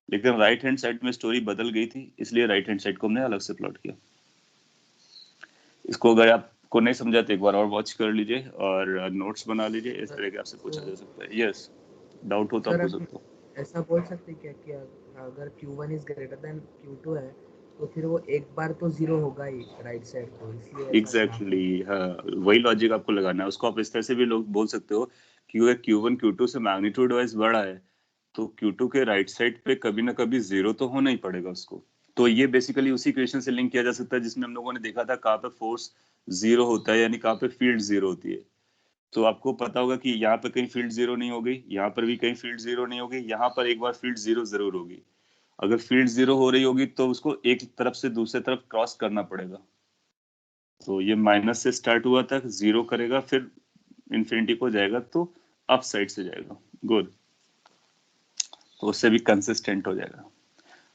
लेकिन राइट हैंड साइड में स्टोरी बदल गई थी, इसलिए राइट हैंड साइड को हमने अलग से प्लॉट किया। इसको अगर आपको नहीं समझा तो एक बार और वॉच कर लीजिए और नोट्स बना लीजिए, इस तरह के आपसे पूछा जा सकता है। यस, डाउट हो तो आप पूछ सकते हो। ऐसा बोल सकते क्या कि अगर Q1 is greater than Q2 है तो फिर वो एक बार तो जीरो होगा ही राइट साइड को, इसलिए एग्जैक्टली हाँ, वही लॉजिक आपको लगाना है। उसको आप इस तरह से भी लोग बोल सकते हो कि अगर Q1 Q2 से मैग्नीट्यूड वाइज बड़ा है तो Q2 के राइट साइड पे कभी ना कभी जीरो तो होना ही पड़ेगा उसको। तो ये बेसिकली उसी इक्वेशन से लिंक किया जा सकता है जिसमें हम लोगों ने देखा था कहाँ पे फोर्स जीरो होता है, यानी कहाँ पे फील्ड जीरो होती है। तो आपको पता होगा कि यहाँ पे कहीं फील्ड जीरो नहीं होगी, यहाँ पर भी कहीं फील्ड जीरो नहीं होगी, यहाँ पर एक बार फील्ड जीरो जरूर होगी। अगर फील्ड जीरो हो रही होगी तो उसको एक तरफ से दूसरे तरफ क्रॉस करना पड़ेगा। तो ये माइनस से स्टार्ट हुआ था, जीरो करेगा, फिर इन्फिनिटी को जाएगा, तो अप साइड से जाएगा, गुड, तो उससे भी कंसिस्टेंट हो जाएगा।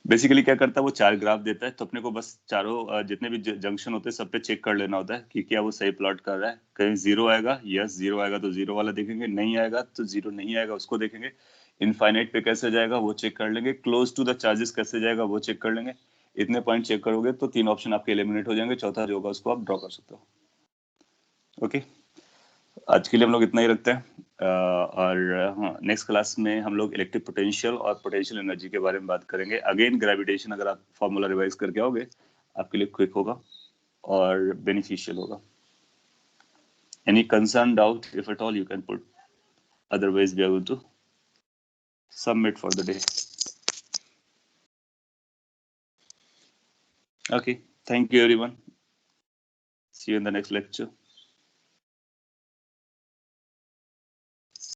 बेसिकली क्या करता है, वो 4 ग्राफ देता है, तो अपने को बस चारों जितने भी जंक्शन होते हैं सब पे चेक कर लेना होता है कि क्या वो सही प्लॉट कर रहा है। कहीं 0 आएगा, यस 0 आएगा तो 0 वाला देखेंगे, नहीं आएगा तो 0 नहीं आएगा उसको देखेंगे, इनफाइनाइट पे कैसे जाएगा वो चेक कर लेंगे, क्लोज टू द चार्जेस कैसे जाएगा वो चेक कर लेंगे। इतने पॉइंट चेक करोगे तो 3 ऑप्शन आपके एलिमिनेट हो जाएंगे, चौथा जो होगा उसको आप ड्रॉ कर सकते हो। ओके, आज के लिए हम लोग इतना ही रखते हैं। और हाँ, नेक्स्ट क्लास में हम लोग इलेक्ट्रिक पोटेंशियल और पोटेंशियल एनर्जी के बारे में बात करेंगे। अगेन ग्रेविटेशन अगर आप फॉर्मूला रिवाइज करके आओगे आपके लिए क्विक होगा और बेनिफिशियल होगा। Any concern, doubt, if at all you can put, otherwise we are going to submit for the day. Okay, thank you everyone, see you in the next lecture.